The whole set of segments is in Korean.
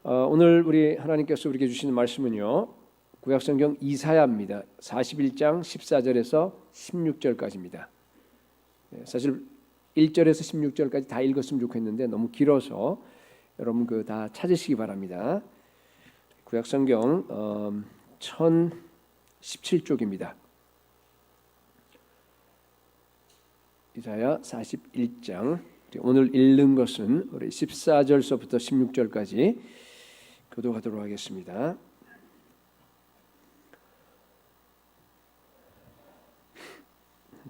오늘 우리 하나님께서 우리에게 주시는 말씀은요, 구약성경 이사야입니다. 41장 14절에서 16절까지입니다. 사실 1절에서 16절까지 다 읽었으면 좋겠는데 너무 길어서 여러분 다 찾으시기 바랍니다. 구약성경 1017쪽입니다. 이사야 41장, 오늘 읽는 것은 우리 14절서부터 16절까지 교도하도록 하겠습니다.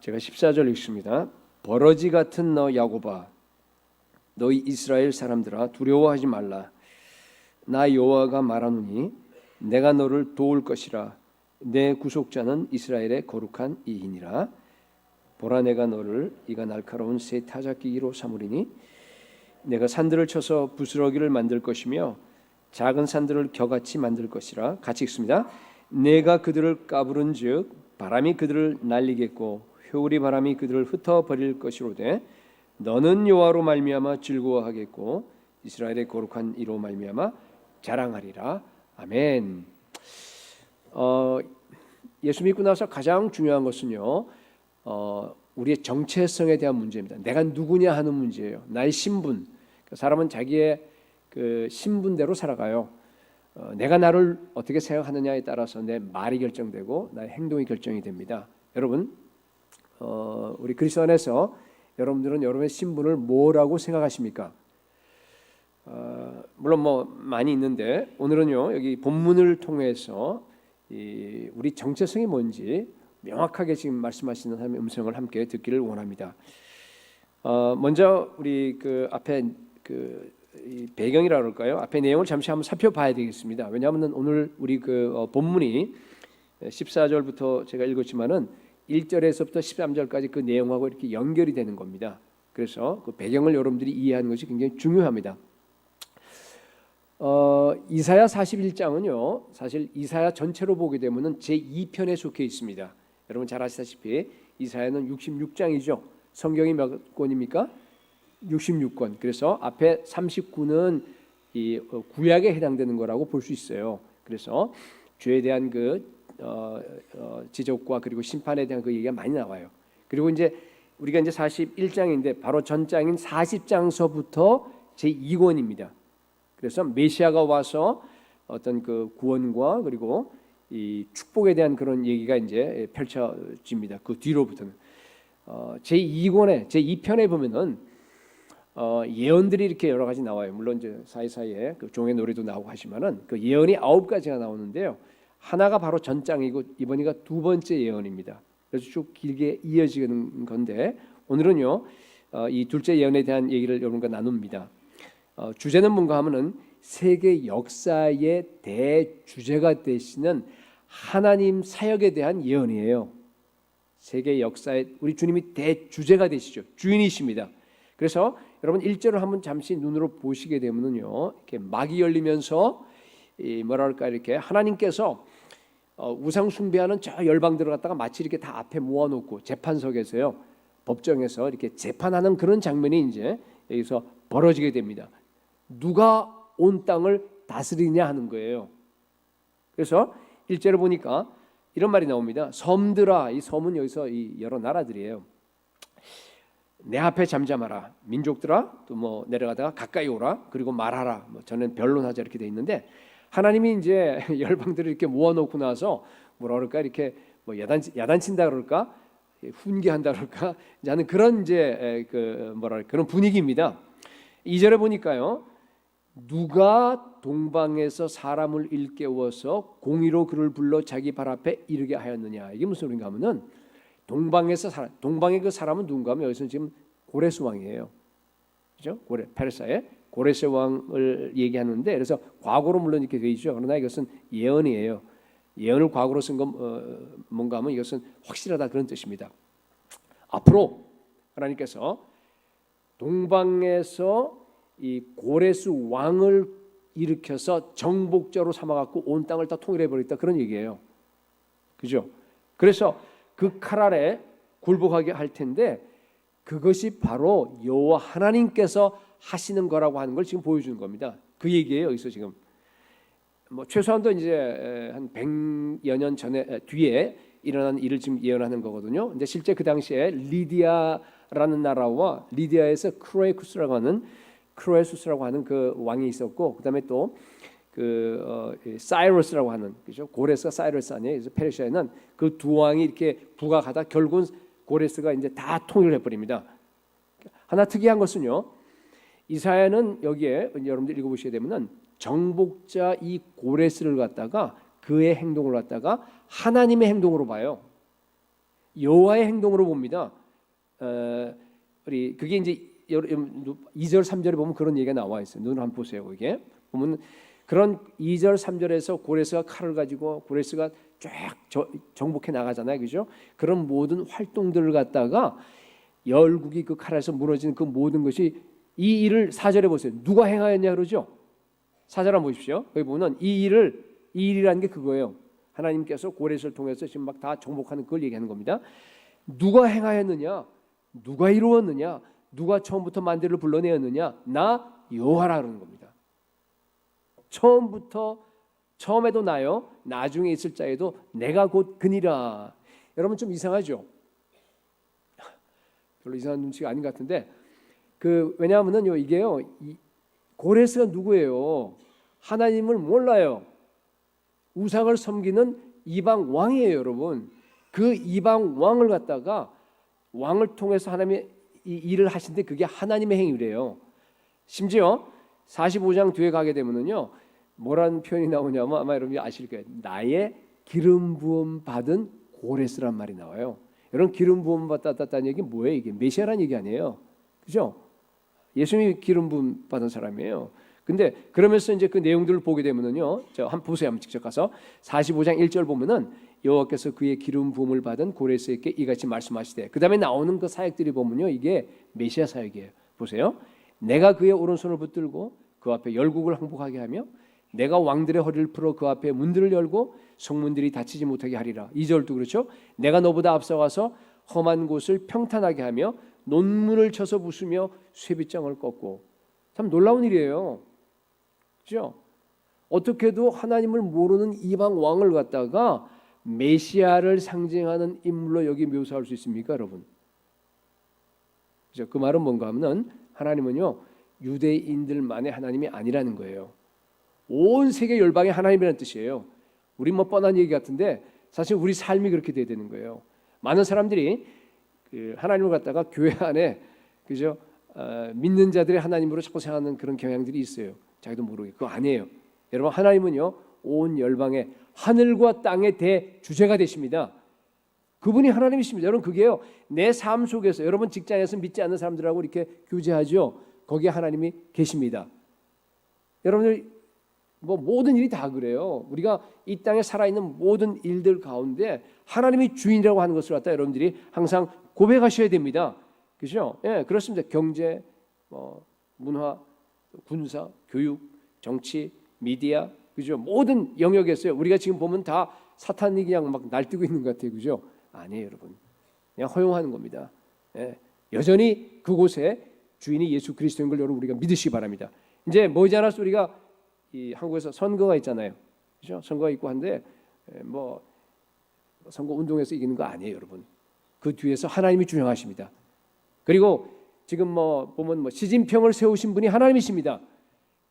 제가 14절 읽습니다. 버러지 같은 너 야곱아, 너희 이스라엘 사람들아, 두려워하지 말라. 나 여호와가 말하노니 내가 너를 도울 것이라. 내 구속자는 이스라엘의 거룩한 이이니라. 보라, 내가 너를 이가 날카로운 새 타작기기로 삼으리니 내가 산들을 쳐서 부스러기를 만들 것이며 작은 산들을 겨같이 만들 것이라. 같이 읽습니다. 내가 그들을 까부른즉 바람이 그들을 날리겠고 효리 바람이 그들을 흩어버릴 것이로되 너는 여호와로 말미암아 즐거워하겠고 이스라엘의 거룩한 이로 말미암아 자랑하리라. 아멘. 예수 믿고 나서 가장 중요한 것은요, 우리의 정체성에 대한 문제입니다. 내가 누구냐 하는 문제예요. 나의 신분. 사람은 자기의 그 신분대로 살아가요. 내가 나를 어떻게 생각하느냐에 따라서 내 말이 결정되고 나의 행동이 결정이 됩니다. 여러분, 우리 그리스도 안에서 여러분들은 여러분의 신분을 뭐라고 생각하십니까? 물론 많이 있는데 오늘은요, 여기 본문을 통해서 우리 정체성이 뭔지 명확하게 지금 말씀하시는 하나님의 음성을 함께 듣기를 원합니다. 먼저 우리 앞에 이 배경이라 그럴까요? 앞에 내용을 잠시 한번 살펴봐야 되겠습니다. 왜냐하면 오늘 우리 본문이 14절부터 제가 읽었지만은 1절에서부터 13절까지 그 내용하고 이렇게 연결이 되는 겁니다. 그래서 그 배경을 여러분들이 이해하는 것이 굉장히 중요합니다. 이사야 41장은요, 사실 이사야 전체로 보게 되면은 제2편에 속해 있습니다. 여러분 잘 아시다시피 이사야는 66장이죠. 성경이 몇 권입니까? 66권. 그래서 앞에 39는 이 구약에 해당되는 거라고 볼 수 있어요. 그래서 죄에 대한 지적과 그리고 심판에 대한 그 얘기가 많이 나와요. 그리고 이제 우리가 이제 41장인데 바로 전장인 40장서부터 제2권입니다. 그래서 메시아가 와서 어떤 그 구원과 그리고 이 축복에 대한 그런 얘기가 이제 펼쳐집니다. 그 뒤로부터는 제2권에 제2편에 보면은 예언들이 이렇게 여러 가지 나와요. 물론 이제 사이사이에 그 종의 노래도 나오고 하지만은 그 예언이 9가지가 나오는데요. 하나가 바로 전장이고 이번이가 두 번째 예언입니다. 그래서 쭉 길게 이어지는 건데 오늘은요, 이 둘째 예언에 대한 얘기를 여러분과 나눕니다. 주제는 뭔가 하면은 세계 역사의 대주제가 되시는 하나님 사역에 대한 예언이에요. 세계 역사에 우리 주님이 대주제가 되시죠. 주인이십니다. 그래서 여러분 1절을 한번 잠시 눈으로 보시게 되면은요, 이렇게 막이 열리면서 이렇게 하나님께서 우상 숭배하는 저 열방들을 갖다가 마치 이렇게 다 앞에 모아놓고 재판석에서요, 법정에서 이렇게 재판하는 그런 장면이 이제 여기서 벌어지게 됩니다. 누가 온 땅을 다스리냐 하는 거예요. 그래서 1절을 보니까 이런 말이 나옵니다. 섬들아, 이 섬은 여기서 이 여러 나라들이에요. 내 앞에 잠잠하라. 민족들아, 또 내려가다가 가까이 오라. 그리고 말하라. 저는 변론하자 이렇게 돼 있는데 하나님이 이제 열방들을 이렇게 모아놓고 나서 그럴까 이렇게 야단친다 그럴까, 훈계한다 그럴까 하는 그런 이제 그런 분위기입니다. 2절에 보니까요, 누가 동방에서 사람을 일깨워서 공의로 그를 불러 자기 발 앞에 이르게 하였느냐. 이게 무슨 소리인가 하면은 동방에서 동방의 그 사람은 누군가 하면 여기서 지금 고레스 왕이에요. 그죠? 페르사의 고레스 왕을 얘기하는데, 그래서 과거로 물론 이렇게 되어 있죠. 그러나 이것은 예언이에요. 예언을 과거로 쓴 건 뭔가 하면 이것은 확실하다 그런 뜻입니다. 앞으로 하나님께서 동방에서 이 고레스 왕을 일으켜서 정복자로 삼아갖고 온 땅을 다 통일해 버리겠다 그런 얘기예요. 그죠? 그래서 그 칼 아래 굴복하게 할 텐데 그것이 바로 여호와 하나님께서 하시는 거라고 하는 걸 지금 보여주는 겁니다. 그 얘기예요. 여기서 지금 뭐 최소한도 이제 한 100여 년 전에 뒤에 일어난 일을 지금 예언하는 거거든요. 근데 실제 그 당시에 리디아라는 나라와 리디아에서 크로에수스라고 하는 그 왕이 있었고, 그다음에 또 사이러스라고 하는, 그죠? 고레스가 사이러스 아니에요. 그래서 페르시아에는 그 두 왕이 이렇게 부각하다 결국은 고레스가 이제 다 통일을 해버립니다. 하나 특이한 것은요, 이사야는 여기에 여러분들 읽어보시게 되면은 정복자 이 고레스를 갖다가 그의 행동을 갖다가 하나님의 행동으로 봐요. 여호와의 행동으로 봅니다. 우리 그게 이제 2절 3절에 보면 그런 얘기가 나와 있어요. 눈을 한번 보세요. 이게 보면 그런 2절 3절에서 고레스가 칼을 가지고 고레스가 쫙 정복해 나가잖아요. 그죠? 그런 모든 활동들을 갖다가 열국이 그 칼에서 무너지는 그 모든 것이, 이 일을 4절에 보세요. 누가 행하였냐 그러죠? 4절 한번 보십시오. 거기 보면 이 일이라는 게 그거예요. 하나님께서 고레스를 통해서 지금 막 다 정복하는 그걸 얘기하는 겁니다. 누가 행하였느냐? 누가 이루었느냐? 누가 처음부터 만대를 불러내었느냐? 나 여호와라 그러는 겁니다. 처음에도 나요, 나중에 있을 자에도 내가 곧 그니라. 여러분 좀 이상하죠? 별로 이상한 눈치가 아닌 것 같은데, 왜냐하면요 이게요, 고레스가 누구예요? 하나님을 몰라요. 우상을 섬기는 이방 왕이에요, 여러분. 그 이방 왕을 갖다가 왕을 통해서 하나님이 이 일을 하신데 그게 하나님의 행위래요. 심지어 45장 뒤에 가게 되면은요, 뭐라는 표현이 나오냐면 아마 여러분이 아실 거예요. 나의 기름 부음 받은 고레스란 말이 나와요. 여러분, 기름 부음 받았다는 얘기 뭐예요? 이게 메시아라는 얘기 아니에요, 그죠? 예수님이 기름 부음 받은 사람이에요. 근데 그러면서 이제 그 내용들을 보게 되면은요, 한번 보세요. 한번 직접 가서 45장 1절 보면은 여호와께서 그의 기름 부음을 받은 고레스에게 이같이 말씀하시되, 그 다음에 나오는 그 사역들이 보면요, 이게 메시아 사역이에요. 보세요. 내가 그의 오른손을 붙들고 그 앞에 열국을 항복하게 하며 내가 왕들의 허리를 풀어 그 앞에 문들을 열고 성문들이 닫히지 못하게 하리라. 2절도 그렇죠. 내가 너보다 앞서가서 험한 곳을 평탄하게 하며 논문을 쳐서 부수며 쇠빗장을 꺾고. 참 놀라운 일이에요, 그렇죠? 어떻게도 하나님을 모르는 이방 왕을 갖다가 메시아를 상징하는 인물로 여기 묘사할 수 있습니까, 여러분? 그렇죠? 그 말은 뭔가 하면 하나님은요, 유대인들만의 하나님이 아니라는 거예요. 온 세계 열방의 하나님이라는 뜻이에요. 우리 뭐 뻔한 얘기 같은데 사실 우리 삶이 그렇게 돼야 되는 거예요. 많은 사람들이 하나님을 갖다가 교회 안에, 그죠? 믿는 자들의 하나님으로 자꾸 생각하는 그런 경향들이 있어요. 자기도 모르게. 그거 아니에요. 여러분, 하나님은요, 온 열방의 하늘과 땅의 대주제가 되십니다. 그분이 하나님이십니다. 여러분, 그게요, 내 삶 속에서, 여러분 직장에서 믿지 않는 사람들하고 이렇게 교제하죠. 거기에 하나님이 계십니다. 여러분들 뭐 모든 일이 다 그래요. 우리가 이 땅에 살아있는 모든 일들 가운데 하나님이 주인이라고 하는 것을 갖다 여러분들이 항상 고백하셔야 됩니다. 그렇죠? 예, 그렇습니다. 경제, 문화, 군사, 교육, 정치, 미디어, 그죠? 모든 영역에서요. 우리가 지금 보면 다 사탄이 그냥 막 날뛰고 있는 것 같아요, 그죠? 아니에요, 여러분. 그냥 허용하는 겁니다. 예, 여전히 그곳에 주인이 예수 그리스도인 걸 여러분 우리가 믿으시기 바랍니다. 이제 머지않아서 우리가 이 한국에서 선거가 있잖아요, 그죠? 선거가 있고 한데 뭐 선거 운동에서 이기는 거 아니에요, 여러분. 그 뒤에서 하나님이 주장하십니다. 그리고 지금 뭐 보면 시진핑을 세우신 분이 하나님이십니다.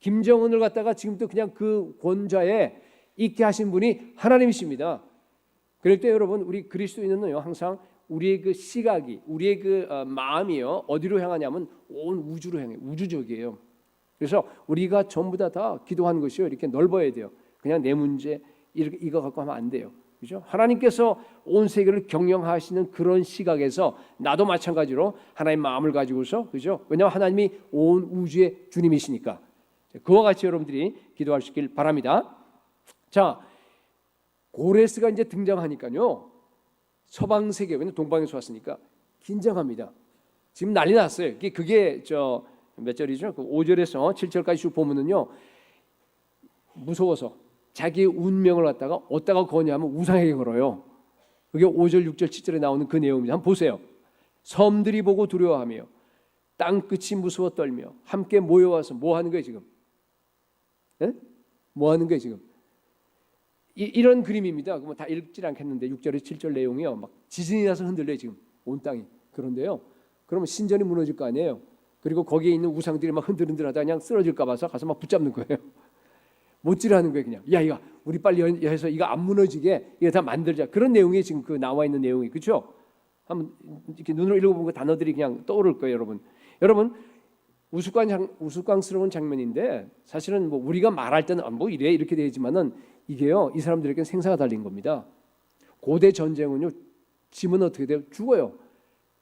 김정은을 갖다가 지금도 그냥 그 권좌에 있게 하신 분이 하나님이십니다. 그럴 때 여러분, 우리 그리스도인은요, 항상 우리의 그 시각이, 우리의 그 마음이요, 어디로 향하냐면 온 우주로 향해, 우주적이에요. 그래서 우리가 전부 다 기도하는 것이요, 이렇게 넓어야 돼요. 그냥 내 문제 이거 갖고 하면 안 돼요, 그죠? 하나님께서 온 세계를 경영하시는 그런 시각에서 나도 마찬가지로 하나님 마음을 가지고서, 그죠? 왜냐하면 하나님이 온 우주의 주님이시니까. 그와 같이 여러분들이 기도하시길 바랍니다. 자, 고레스가 이제 등장하니까요, 서방 세계, 왜냐면 동방에서 왔으니까 긴장합니다. 지금 난리 났어요. 그게 몇 절이죠? 5절에서 7절까지 쭉 보면은요, 무서워서 자기의 운명을 갖다가 어디다가 거냐면 우상에게 걸어요. 그게 5절, 6절, 7절에 나오는 그 내용입니다. 한번 보세요. 섬들이 보고 두려워하며 땅끝이 무서워 떨며 함께 모여와서 뭐 하는 거예요 지금? 네? 뭐 하는 거예요 지금? 이런 그림입니다. 뭐 다 읽지 않겠는데 6절에서 7절 내용이요. 막 지진이 나서 흔들려요 지금 온 땅이. 그런데요. 그러면 신전이 무너질 거 아니에요. 그리고 거기에 있는 우상들이 막 흔들흔들하다 그냥 쓰러질까 봐서 가서 막 붙잡는 거예요. 못질하는 거예요 그냥. 야 이거 우리 빨리 해서 이거 안 무너지게 이거 다 만들자. 그런 내용이 지금 그 나와 있는 내용이 그렇죠? 한번 이렇게 눈으로 읽어보면 그 단어들이 그냥 떠오를 거예요, 여러분. 여러분 우스꽝스러운 장면인데 사실은 뭐 우리가 말할 때는 뭐 이래 이렇게 되지만은 이게요 이 사람들에게는 생사가 달린 겁니다. 고대 전쟁은요 짐은 어떻게 돼요? 죽어요.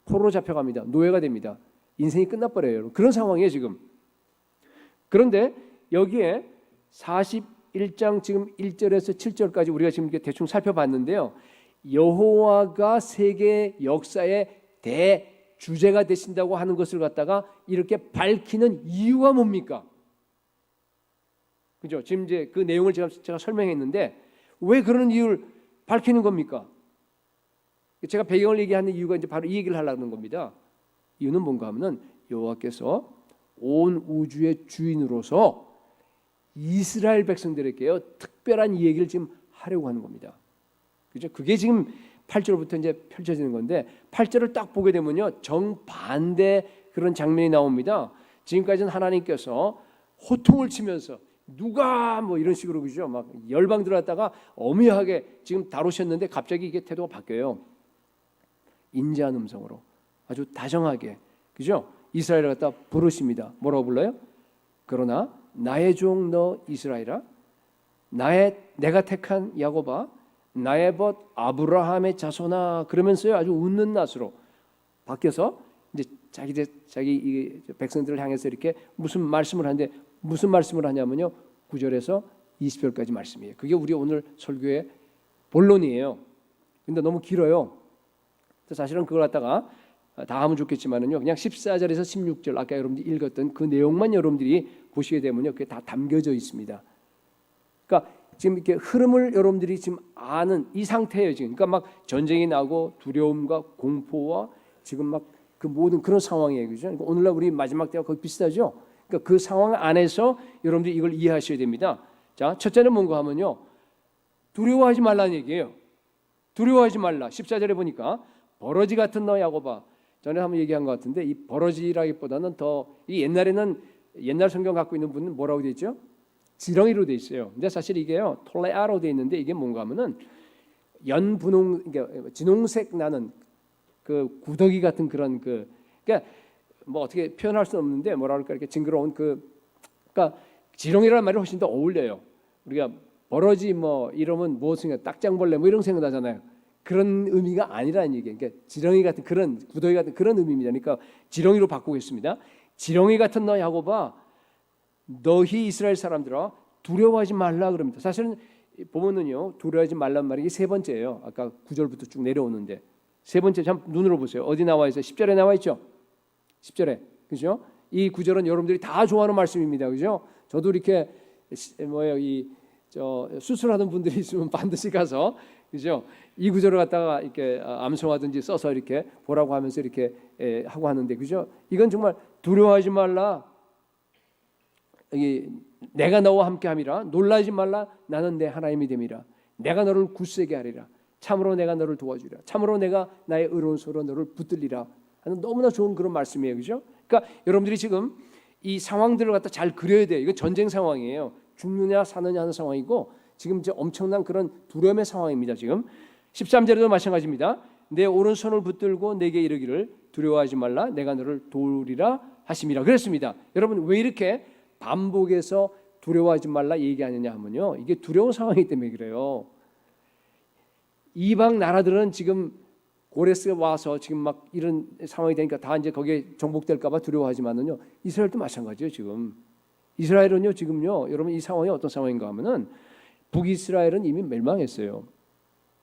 포로로 잡혀갑니다. 노예가 됩니다. 인생이 끝나버려요. 여러분. 그런 상황이에요 지금. 그런데 여기에 41장 지금 1절에서 7절까지 우리가 지금 이렇게 대충 살펴봤는데요. 여호와가 세계 역사의 대주제가 되신다고 하는 것을 갖다가 이렇게 밝히는 이유가 뭡니까? 그죠? 지금 이제 그 내용을 제가 설명했는데 왜 그런 이유를 밝히는 겁니까? 제가 배경을 얘기하는 이유가 이제 바로 이 얘기를 하려는 겁니다. 이유는 뭔가 하면은 여호와께서 온 우주의 주인으로서 이스라엘 백성들에게요 특별한 이 얘기를 지금 하려고 하는 겁니다. 그죠? 그게 지금 8절부터 이제 펼쳐지는 건데 8절을 딱 보게 되면요 정반대 그런 장면이 나옵니다. 지금까지는 하나님께서 호통을 치면서 누가 뭐 이런 식으로 그죠? 막 열방 들어갔다가 엄하게 지금 다루셨는데 갑자기 이게 태도가 바뀌어요. 인자한 음성으로 아주 다정하게 그죠? 이스라엘을 갖다 부르십니다. 뭐라고 불러요? 그러나 나의 종 너 이스라엘아, 내가 택한 야곱아, 나의 벗 아브라함의 자손아 그러면서요 아주 웃는 낯으로 바뀌어서 이제 자기 백성들을 향해서 이렇게 무슨 말씀을 하는데 무슨 말씀을 하냐면요 9절에서 20절까지 말씀이에요. 그게 우리 오늘 설교의 본론이에요. 근데 너무 길어요. 사실은 그걸 갖다가 다 하면 좋겠지만은요 그냥 14절에서 16절 아까 여러분들이 읽었던 그 내용만 여러분들이 보시게 되면요 그게 다 담겨져 있습니다. 그러니까 지금 이렇게 흐름을 여러분들이 지금 아는 이 상태예요 지금. 그러니까 막 전쟁이 나고 두려움과 공포와 지금 막 그 모든 그런 상황이에요, 그죠? 그러니까 오늘날 우리 마지막 때와 거의 비슷하죠. 그러니까 그 상황 안에서 여러분들이 이걸 이해하셔야 됩니다. 자, 첫째는 뭔가 하면요 두려워하지 말라는 얘기예요. 두려워하지 말라. 14절에 보니까 버러지 같은 너 야곱아. 전에 한번 얘기한 것 같은데 이 버러지라기보다는 더 이 옛날에는 옛날 성경 갖고 있는 분은 뭐라고 돼 있죠? 지렁이로 돼 있어요. 근데 사실 이게요 톨레아로 돼 있는데 이게 뭔가 하면은 연분홍 그러니까 진홍색 나는 그 구더기 같은 그런 그러니까 뭐 어떻게 표현할 수 없는데 뭐라 그럴까 이렇게 징그러운 그러니까 지렁이라는 말이 훨씬 더 어울려요. 우리가 버러지 뭐 이러면 무엇인가 딱장벌레 뭐 이런 생각 나잖아요. 그런 의미가 아니라는 얘기예요. 그러니까 지렁이 같은 그런 구더기 같은 그런 의미입니다. 그러니까 지렁이로 바꾸겠습니다. 지렁이 같은 너 야곱아 너희 이스라엘 사람들아 두려워하지 말라 그럽니다. 사실은 보면은요 두려워하지 말란 말이 세 번째예요. 아까 9절부터 쭉 내려오는데 세 번째 참 눈으로 보세요. 어디 나와 있어요? 10절에 나와 있죠. 10절에 그죠? 이 9절은 여러분들이 다 좋아하는 말씀입니다. 그죠? 저도 이렇게 수술하는 분들이 있으면 반드시 가서 그죠? 이 구절을 갖다가 이렇게 암송하든지 써서 이렇게 보라고 하면서 이렇게 하고 하는데 그죠? 이건 정말 두려워하지 말라. 내가 너와 함께함이라. 놀라지 말라. 나는 내 하나님이 됨이라. 내가 너를 굳세게 하리라. 참으로 내가 너를 도와주리라. 참으로 내가 나의 의로운 손으로 너를 붙들리라. 하는 너무나 좋은 그런 말씀이에요, 그죠? 그러니까 여러분들이 지금 이 상황들을 갖다 잘 그려야 돼요. 이거 전쟁 상황이에요. 죽느냐 사느냐 하는 상황이고 지금 이제 엄청난 그런 두려움의 상황입니다. 지금 13절에도 마찬가지입니다. 내 오른손을 붙들고 내게 이르기를 두려워하지 말라. 내가 너를 도우리라 하심이라 그랬습니다. 여러분 왜 이렇게 반복해서 두려워하지 말라 얘기하느냐 하면요. 이게 두려운 상황이기 때문에 그래요. 이방 나라들은 지금 고레스가 와서 지금 막 이런 상황이 되니까 다 이제 거기에 정복될까 봐 두려워하지만은요. 이스라엘도 마찬가지예요, 지금. 이스라엘은요, 지금요. 여러분 이 상황이 어떤 상황인가 하면은 북이스라엘은 이미 멸망했어요.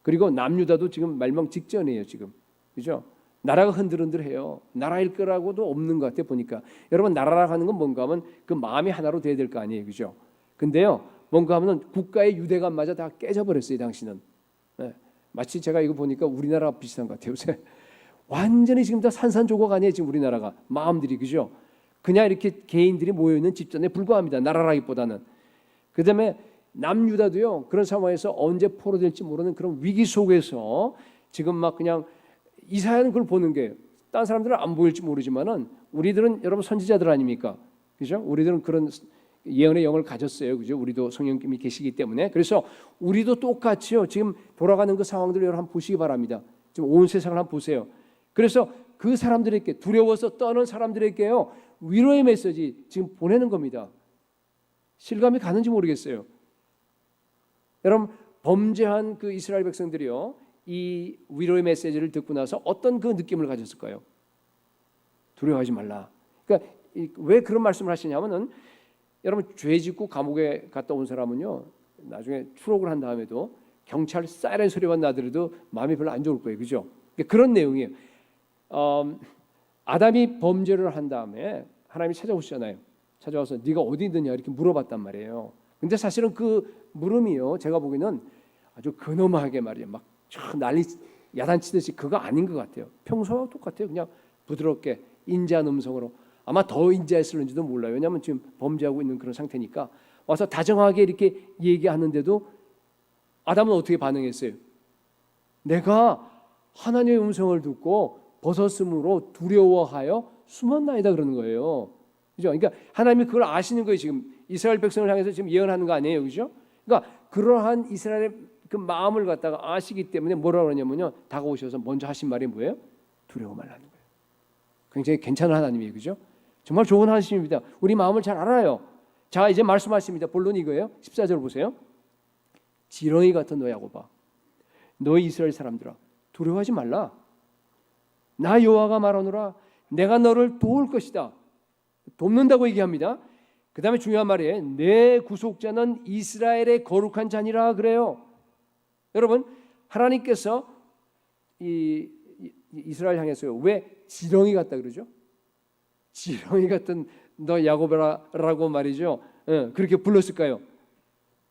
그리고 남유다도 지금 멸망 직전이에요, 지금. 그죠? 나라가 흔들흔들해요. 나라일 거라고도 없는 것 같아 보니까. 여러분 나라라 하는 건 뭔가 하면 그 마음이 하나로 돼야 될 거 아니에요, 그죠? 근데요, 뭔가 하면은 국가의 유대감마저 다 깨져버렸어요, 당신은. 네. 마치 제가 이거 보니까 우리나라 비슷한 것 같아요. 요새 완전히 지금 다 산산조각 아니에요, 지금 우리나라가 마음들이 그죠? 그냥 이렇게 개인들이 모여 있는 집단에 불과합니다. 나라라기보다는. 그다음에 남유다도요 그런 상황에서 언제 포로될지 모르는 그런 위기 속에서 지금 막 그냥 이사야는 그걸 보는 게 다른 사람들은 안 보일지 모르지만은 우리들은 여러분 선지자들 아닙니까? 그죠? 우리들은 그런 예언의 영을 가졌어요. 그죠? 우리도 성령님이 계시기 때문에. 그래서 우리도 똑같이요. 지금 돌아가는 그 상황들을 여러분 한번 보시기 바랍니다. 지금 온 세상을 한번 보세요. 그래서 그 사람들에게 두려워서 떠는 사람들에게요. 위로의 메시지 지금 보내는 겁니다. 실감이 가는지 모르겠어요. 여러분 범죄한 그 이스라엘 백성들이요. 이 위로의 메시지를 듣고 나서 어떤 그 느낌을 가졌을까요? 두려워하지 말라. 그러니까 왜 그런 말씀을 하시냐면은 여러분 죄 짓고 감옥에 갔다 온 사람은요. 나중에 추록을 한 다음에도 경찰 사이렌 소리만 나더라도 마음이 별로 안 좋을 거예요. 그죠? 그런 내용이에요. 아담이 범죄를 한 다음에 하나님이 찾아오시잖아요. 찾아와서 네가 어디 있느냐 이렇게 물어봤단 말이에요. 근데 사실은 그 물음이요. 제가 보기에는 아주 근엄하게 말이에요. 막 난리 야단치듯이 그거 아닌 것 같아요. 평소와 똑같아요. 그냥 부드럽게 인자한 음성으로 아마 더 인자했을는지도 몰라요. 왜냐하면 지금 범죄하고 있는 그런 상태니까 와서 다정하게 이렇게 얘기하는데도 아담은 어떻게 반응했어요? 내가 하나님의 음성을 듣고 벗었으므로 두려워하여 숨었나이다 그러는 거예요. 그죠? 그러니까 하나님이 그걸 아시는 거예요. 지금 이스라엘 백성을 향해서 지금 예언하는 거 아니에요. 그죠? 그러니까 그러한 이스라엘의 그 마음을 갖다가 아시기 때문에 뭐라고 그러냐면요. 다가오셔서 먼저 하신 말이 뭐예요? 두려워 말라는 거예요. 굉장히 괜찮은 하나님이에요. 그죠? 정말 좋은 하나님입니다. 우리 마음을 잘 알아요. 자, 이제 말씀하십니다. 본론이 이거예요. 14절 보세요. 지렁이 같은 너 야곱아, 너희 이스라엘 사람들아, 두려워하지 말라. 나 여호와가 말하노라. 내가 너를 도울 것이다. 돕는다고 얘기합니다. 그 다음에 중요한 말이에요. 내 구속자는 이스라엘의 거룩한 자니라 그래요. 여러분 하나님께서 이스라엘 향해서요. 왜 지렁이 같다 그러죠? 지렁이 같은 너 야곱이라고 말이죠. 그렇게 불렀을까요?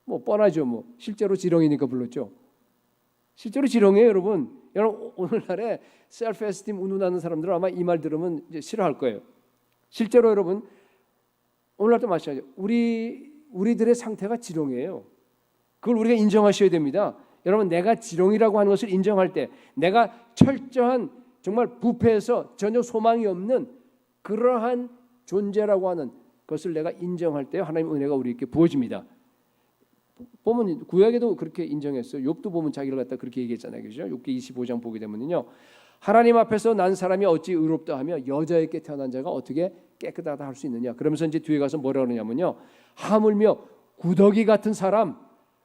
뭐 뻔하죠. 뭐 실제로 지렁이니까 불렀죠. 실제로 지렁이에요, 여러분. 여러분 오늘날에 셀프 에스팀 운운하는 사람들은 아마 이 말 들으면 이제 싫어할 거예요. 실제로 여러분 오늘날도 마찬가지죠. 우리들의 상태가 지렁이에요. 그걸 우리가 인정하셔야 됩니다. 여러분 내가 지렁이라고 하는 것을 인정할 때 내가 철저한 정말 부패해서 전혀 소망이 없는 그러한 존재라고 하는 것을 내가 인정할 때 하나님의 은혜가 우리에게 부어집니다. 보면 구약에도 그렇게 인정했어요. 욥도 보면 자기를 갖다 그렇게 얘기했잖아요. 그죠? 욥기 25장 보게 되면요. 하나님 앞에서 난 사람이 어찌 의롭다 하며 여자에게 태어난 자가 어떻게 깨끗하다 할 수 있느냐. 그러면서 이제 뒤에 가서 뭐라 그러냐면요. 하물며 구더기 같은 사람.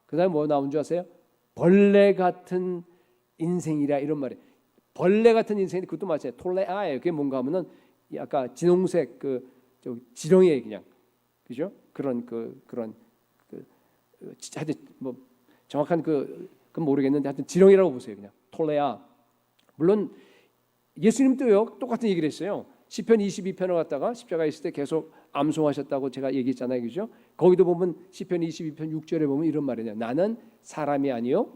그다음에 뭐 나온 줄 아세요? 벌레 같은 인생이라 이런 말이에요. 벌레 같은 인생이 그것도 마찬가지예요. 톨레아예요. 그게 뭔가 하면은 아까 진홍색 지렁이에요, 그냥. 그죠? 그런 하여튼 뭐 정확한 그건 모르겠는데 하여튼 지렁이라고 보세요, 그냥. 톨레아. 물론 예수님도요 똑같은 얘기를 했어요. 시편 22편을 갖다가 십자가에 있을 때 계속 암송하셨다고 제가 얘기했잖아요, 그죠? 거기도 보면 시편 22편 6절에 보면 이런 말이에요. 나는 사람이 아니요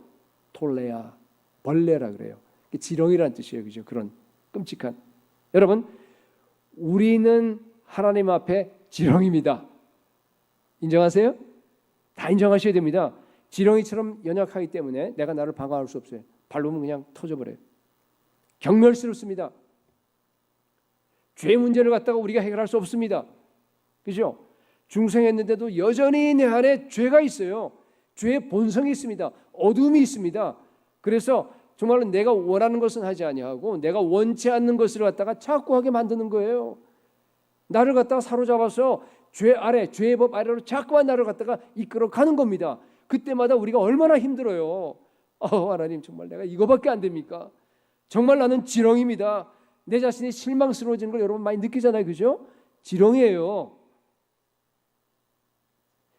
톨레아, 벌레라 그래요. 지렁이라는 뜻이에요, 그죠? 그런 끔찍한. 여러분, 우리는 하나님 앞에 지렁이입니다. 인정하세요? 다 인정하셔야 됩니다. 지렁이처럼 연약하기 때문에 내가 나를 방어할 수 없어요. 발로면 그냥 터져버려요. 경멸스럽습니다. 죄 문제를 갖다가 우리가 해결할 수 없습니다. 그죠? 중생했는데도 여전히 내 안에 죄가 있어요. 죄의 본성이 있습니다. 어둠이 있습니다. 그래서 정말로 내가 원하는 것은 하지 아니하고 내가 원치 않는 것을 갖다가 자꾸 하게 만드는 거예요. 나를 갖다가 사로잡아서 죄 아래, 죄의 법 아래로 자꾸만 나를 갖다가 이끌어 가는 겁니다. 그때마다 우리가 얼마나 힘들어요. 하나님 정말 내가 이거밖에 안 됩니까? 정말 나는 지렁이입니다. 내 자신이 실망스러워지는 걸 여러분 많이 느끼잖아요, 그죠? 지렁이에요.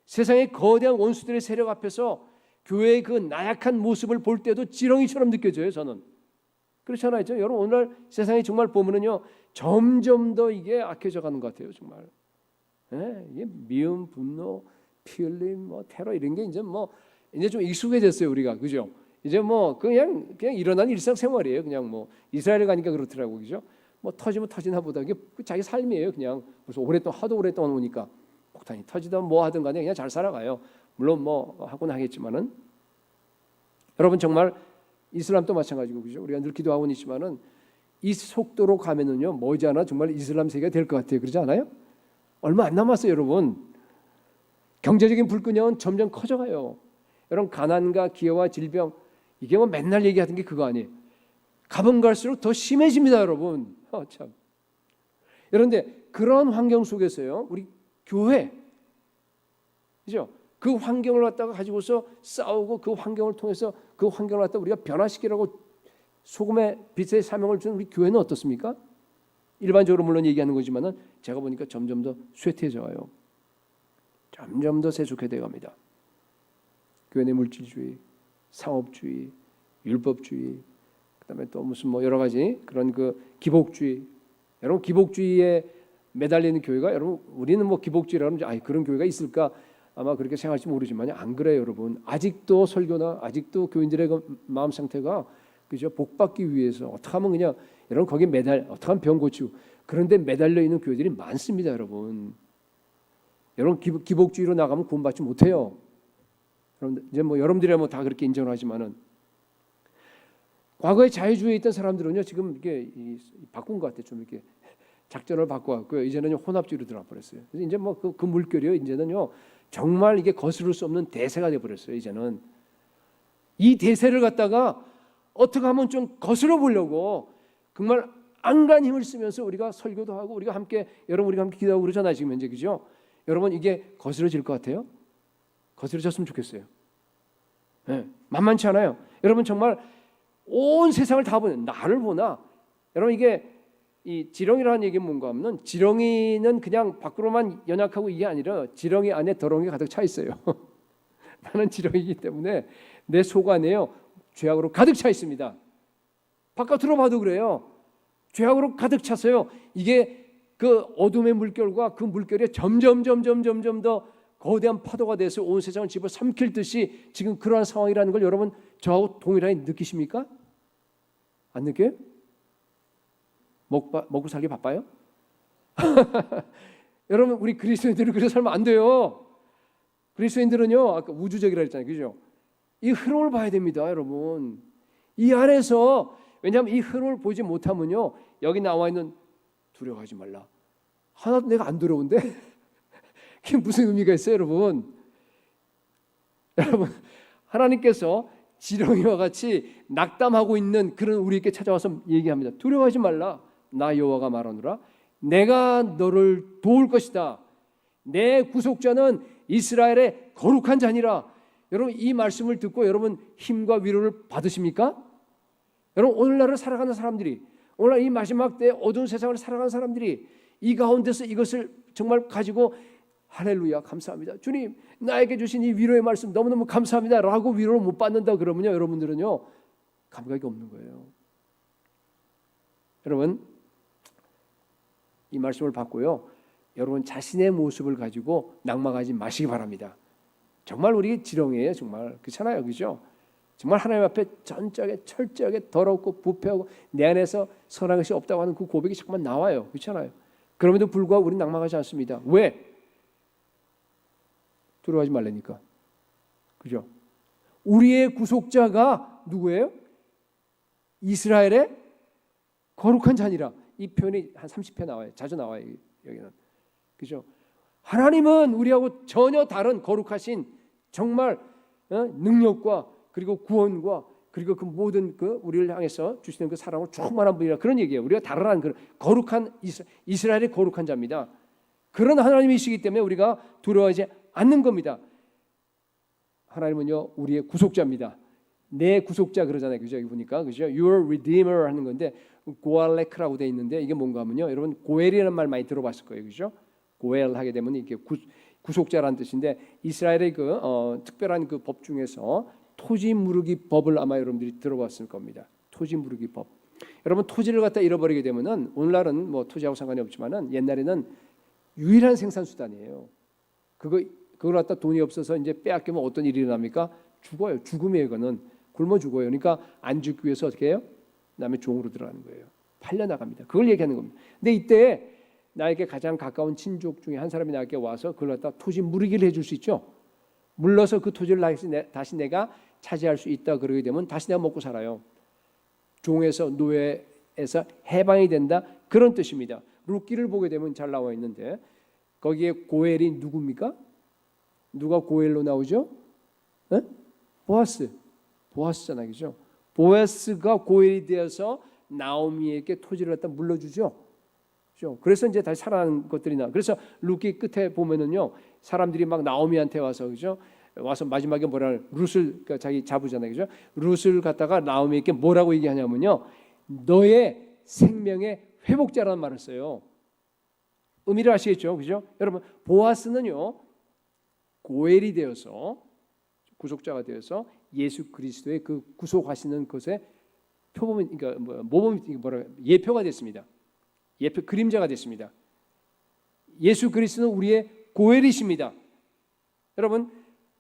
세상의 거대한 원수들의 세력 앞에서 교회의 그 나약한 모습을 볼 때도 지렁이처럼 느껴져요, 저는. 그렇잖아요, 여러분. 오늘 세상이 정말 보면은요, 점점 더 이게 악해져 가는 것 같아요, 정말. 이게 미움, 분노, 피 흘림, 뭐 테러 이런 게 이제 좀 익숙해졌어요, 우리가, 그죠? 이제 뭐 그냥 일어나는 일상생활이에요. 그냥 뭐 이스라엘 가니까 그렇더라고, 그죠? 뭐 터지면 터지나 보다. 이게 자기 삶이에요, 그냥. 그래서 하도 오랫동안 오니까 폭탄이 터지든 뭐 하든 간에 그냥 잘 살아가요. 물론 뭐 하곤 하겠지만은 여러분 정말 이슬람도 마찬가지고 그죠? 우리가 늘 기도하고는 있지만은 이 속도로 가면은요 머지않아 정말 이슬람 세계가 될 것 같아요. 그러지 않아요? 얼마 안 남았어요, 여러분. 경제적인 불균형은 점점 커져가요. 여러분 가난과 기회와 질병 이게 뭐 맨날 얘기하던 게 그거 아니에요. 가면 갈수록 더 심해집니다, 여러분. 참. 그런데 그런 환경 속에서요, 우리 교회, 그죠? 그 환경을 갖다가 가지고서 싸우고 그 환경을 통해서 그 환경을 갖다 우리가 변화시키라고 소금의 빛의 사명을 준 우리 교회는 어떻습니까? 일반적으로 물론 얘기하는 거지만은 제가 보니까 점점 더 쇠퇴해져요. 점점 더 세속화되어 갑니다. 교회 내 물질주의, 상업주의, 율법주의, 그다음에 또 무슨 뭐 여러 가지 그런 그 기복주의. 여러분 기복주의에 매달리는 교회가 여러분 우리는 뭐 기복주의라면 그런 교회가 있을까 아마 그렇게 생각할지 모르지만 안 그래요, 여러분. 아직도 설교나 아직도 교인들의 그 마음 상태가 그죠 복받기 위해서 어떻게 하면 그냥 여러분 거기에 어떻게 하면 병 고치고 그런데 매달려 있는 교회들이 많습니다, 여러분. 여러분 기복주의로 나가면 구원받지 못해요. 여러분 이제 뭐 여러분들이 뭐 다 그렇게 인정을 하지만은 과거에 자유주의에 있던 사람들은요 지금 이게 바꾼 것 같아요. 좀 이렇게 작전을 바꿔갖고요. 이제는 혼합주의로 들어가 버렸어요. 그래서 이제 뭐 그 물결이요 이제는요 정말 이게 거스를 수 없는 대세가 돼 버렸어요. 이제는 이 대세를 갖다가 어떻게 하면 좀 거스러 보려고 정말 안간 힘을 쓰면서 우리가 설교도 하고 우리가 함께 여러분 우리가 함께 기도하고 그러잖아요 지금 현재 그죠? 여러분 이게 거스러질 것 같아요? 거스러졌으면 좋겠어요. 네, 만만치 않아요. 여러분 정말 온 세상을 다 보는 나를 보나 여러분 이게 이 지렁이라는 얘기는 뭔가 하면 지렁이는 그냥 밖으로만 연약하고 이게 아니라 지렁이 안에 더러운 게 가득 차 있어요. 나는 지렁이기 때문에 내 속 안에요 죄악으로 가득 차 있습니다. 바깥으로 봐도 그래요. 죄악으로 가득 차서요. 이게 그 어둠의 물결과 그 물결이 점점 더 거대한 파도가 돼서 온 세상을 집어삼킬 듯이 지금 그러한 상황이라는 걸 여러분 저하고 동일하게 느끼십니까? 안 느껴요? 먹고 살기 바빠요? 여러분 우리 그리스도인들은 그렇게 살면 안 돼요. 그리스도인들은요 아까 우주적이라 했잖아요, 그죠? 이 흐름을 봐야 됩니다, 여러분. 이 안에서 왜냐하면 이 흐름을 보지 못하면요 여기 나와 있는 두려워하지 말라. 하나도 내가 안 두려운데 그게 무슨 의미가 있어요, 여러분? 여러분 하나님께서 지렁이와 같이 낙담하고 있는 그런 우리에게 찾아와서 얘기합니다. 두려워하지 말라. 나 여호와가 말하노라. 내가 너를 도울 것이다. 내 구속자는 이스라엘의 거룩한 자니라. 여러분 이 말씀을 듣고 여러분 힘과 위로를 받으십니까? 여러분 오늘날을 살아가는 사람들이 오늘날 이 마지막 때 어두운 세상을 살아가는 사람들이 이 가운데서 이것을 정말 가지고 할렐루야 감사합니다. 주님 나에게 주신 이 위로의 말씀 너무너무 감사합니다 라고 위로를 못 받는다 그러면요 여러분들은요 감각이 없는 거예요. 여러분 이 말씀을 받고요 여러분 자신의 모습을 가지고 낙망하지 마시기 바랍니다. 정말 우리 지렁이에요. 정말 그렇잖아요, 그죠? 정말 하나님 앞에 전적에 철저하게 더럽고 부패하고 내 안에서 선한 것이 없다고 하는 그 고백이 자꾸만 나와요. 그렇잖아요. 그럼에도 불구하고 우리는 낙망하지 않습니다. 왜? 두려워하지 말라니까. 그죠? 우리의 구속자가 누구예요? 이스라엘의 거룩한 자니라. 이 표현이 한 30회 나와요. 자주 나와요. 여기는. 그죠? 하나님은 우리하고 전혀 다른 거룩하신 정말 능력과 그리고 구원과 그리고 그 모든 그 우리를 향해서 주시는 그 사랑으로 충만한 분이라 그런 얘기예요. 우리가 다르다는 그런 거룩한 이스라엘의 거룩한 자입니다. 그런 하나님이시기 때문에 우리가 두려워하지 않는 겁니다. 하나님은요 우리의 구속자입니다. 내 구속자 그러잖아요, 그죠? 여기 보니까 그죠? Your Redeemer 하는 건데 고알레크라고 돼 있는데 이게 뭔가 하면요, 여러분 고엘이라는 말 많이 들어봤을 거예요, 그죠? 고엘 하게 되면 이게 구속자라는 뜻인데 이스라엘의 그 특별한 그 법 중에서 토지 무르기 법을 아마 여러분들이 들어봤을 겁니다. 토지 무르기 법. 여러분 토지를 갖다 잃어버리게 되면은 오늘날은 뭐 토지하고 상관이 없지만은 옛날에는 유일한 생산 수단이에요. 그걸 갖다 돈이 없어서 이제 빼앗기면 어떤 일이 일어납니까? 죽어요. 죽음이에요. 이거는 굶어 죽어요. 그러니까 안 죽기 위해서 어떻게 해요? 남의 종으로 들어가는 거예요. 팔려 나갑니다. 그걸 얘기하는 겁니다. 근데 이때 나에게 가장 가까운 친족 중에 한 사람이 나에게 와서 그걸 갖다 토지 무르기를 해줄 수 있죠. 물러서 그 토지를 다시 내가 차지할 수 있다 그러게 되면 다시 내가 먹고 살아요. 종에서 노예에서 해방이 된다 그런 뜻입니다. 룻기를 보게 되면 잘 나와 있는데 거기에 고엘이 누굽니까? 누가 고엘로 나오죠? 에? 보아스잖아요, 그죠? 보아스가 고엘이 되어서 나오미에게 토지를 갖다 물려주죠. 그죠? 그래서 이제 다시 살아난 것들이 나. 그래서 룻기 끝에 보면은요, 사람들이 막 나오미한테 와서 그죠? 와서 마지막에 뭐라 룻을 그러니까 자기 자부잖아요, 그죠? 룻을 갖다가 나오미에게 뭐라고 얘기하냐면요, 너의 생명의 회복자라는 말을 써요. 의미를 아시겠죠, 그죠? 여러분 보아스는요, 고엘이 되어서 구속자가 되어서 예수 그리스도의 그 구속하시는 것에 표범, 그러니까 모범, 예표가 됐습니다. 예표 그림자가 됐습니다. 예수 그리스도는 우리의 고엘이십니다. 여러분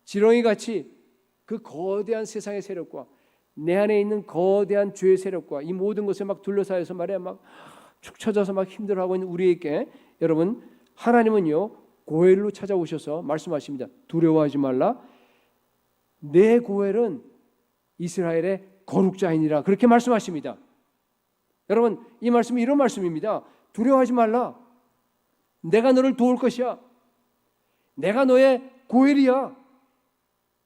지렁이 같이 그 거대한 세상의 세력과 내 안에 있는 거대한 죄의 세력과 이 모든 것에 막 둘러싸여서 말이야 막 축 처져서 막 힘들어하고 있는 우리에게 여러분 하나님은요 고엘로 찾아오셔서 말씀하십니다. 두려워하지 말라. 내 고엘은 이스라엘의 거룩자이니라. 그렇게 말씀하십니다. 여러분 이 말씀이 이런 말씀입니다. 두려워하지 말라. 내가 너를 도울 것이야. 내가 너의 고엘이야.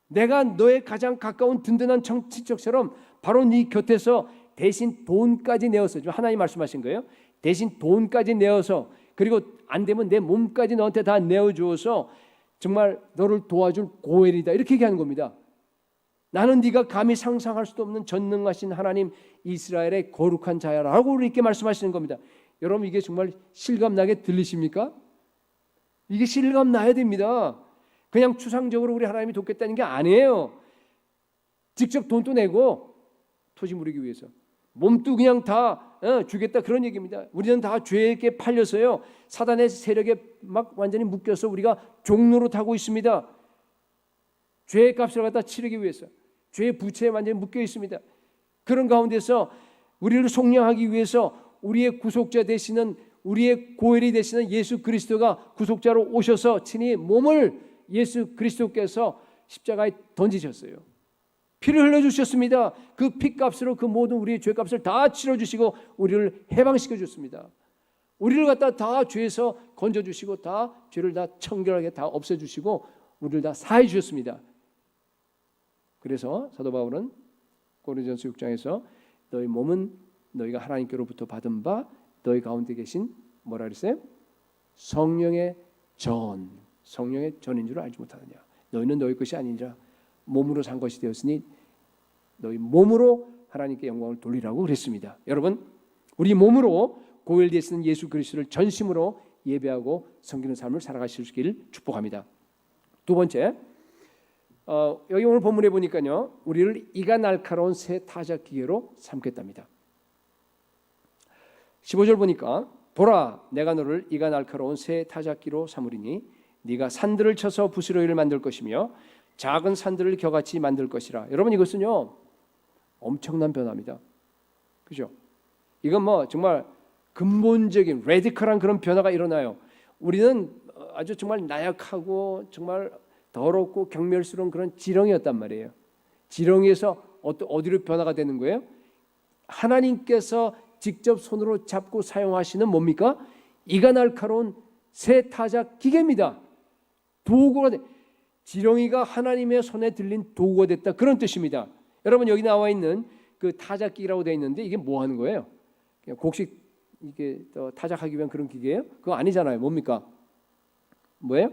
내가 너의 가장 가까운 든든한 친척처럼 바로 네 곁에서 대신 돈까지 내어서, 하나님 말씀하신 거예요. 대신 돈까지 내어서, 그리고 안 되면 내 몸까지 너한테 다 내어주어서 정말 너를 도와줄 고엘이다. 이렇게 얘기하는 겁니다. 나는 네가 감히 상상할 수도 없는 전능하신 하나님 이스라엘의 거룩한 자야라고 이렇게 말씀하시는 겁니다. 여러분 이게 정말 실감나게 들리십니까? 이게 실감나야 됩니다. 그냥 추상적으로 우리 하나님이 돕겠다는 게 아니에요. 직접 돈도 내고 토지 물리기 위해서 몸도 그냥 다 주겠다 그런 얘기입니다. 우리는 다 죄에게 팔려서요 사단의 세력에 막 완전히 묶여서 우리가 종로로 타고 있습니다. 죄의 값을 갖다 치르기 위해서 죄의 부채에 완전히 묶여 있습니다. 그런 가운데서 우리를 속량하기 위해서 우리의 구속자 되시는, 우리의 고엘이 되시는 예수 그리스도가 구속자로 오셔서 친히 몸을 예수 그리스도께서 십자가에 던지셨어요. 피를 흘려주셨습니다. 그 피값으로 그 모든 우리의 죄값을 다 치러주시고 우리를 해방시켜 주셨습니다. 우리를 갖다 다 죄에서 건져주시고 다 죄를 다 청결하게 다 없애주시고 우리를 다 사해 주셨습니다. 그래서 사도 바울은 고린도전서 6장에서 너희 몸은 너희가 하나님께로부터 받은 바 너희 가운데 계신 뭐라 그랬어요? 성령의 전인 줄 알지 못하느냐. 너희는 너희 것이 아니니라 몸으로 산 것이 되었으니 너희 몸으로 하나님께 영광을 돌리라고 그랬습니다. 여러분 우리 몸으로 고엘 되시는 예수 그리스도를 전심으로 예배하고 섬기는 삶을 살아가시길 축복합니다. 두 번째, 여기 오늘 본문에 보니까요 우리를 이가 날카로운 새 타작 기계로 삼겠답니다. 15절 보니까 보라 내가 너를 이가 날카로운 새 타작기로 삼으리니 네가 산들을 쳐서 부스러기를 만들 것이며 작은 산들을 겨같이 만들 것이라. 여러분 이것은요 엄청난 변화입니다. 그죠? 이건 뭐 정말 근본적인 레디컬한 그런 변화가 일어나요. 우리는 아주 정말 나약하고 정말 더럽고 경멸스러운 그런 지렁이였단 말이에요. 지렁이에서 어디로 변화가 되는 거예요? 하나님께서 직접 손으로 잡고 사용하시는 뭡니까? 이가 날카로운 새 타작 기계입니다. 도구가 지렁이가 하나님의 손에 들린 도구가 됐다 그런 뜻입니다. 여러분 여기 나와 있는 그 타작기라고 되어 있는데 이게 뭐 하는 거예요? 그냥 곡식 이게 타작하기 위한 그런 기계예요? 그거 아니잖아요. 뭡니까? 뭐예요?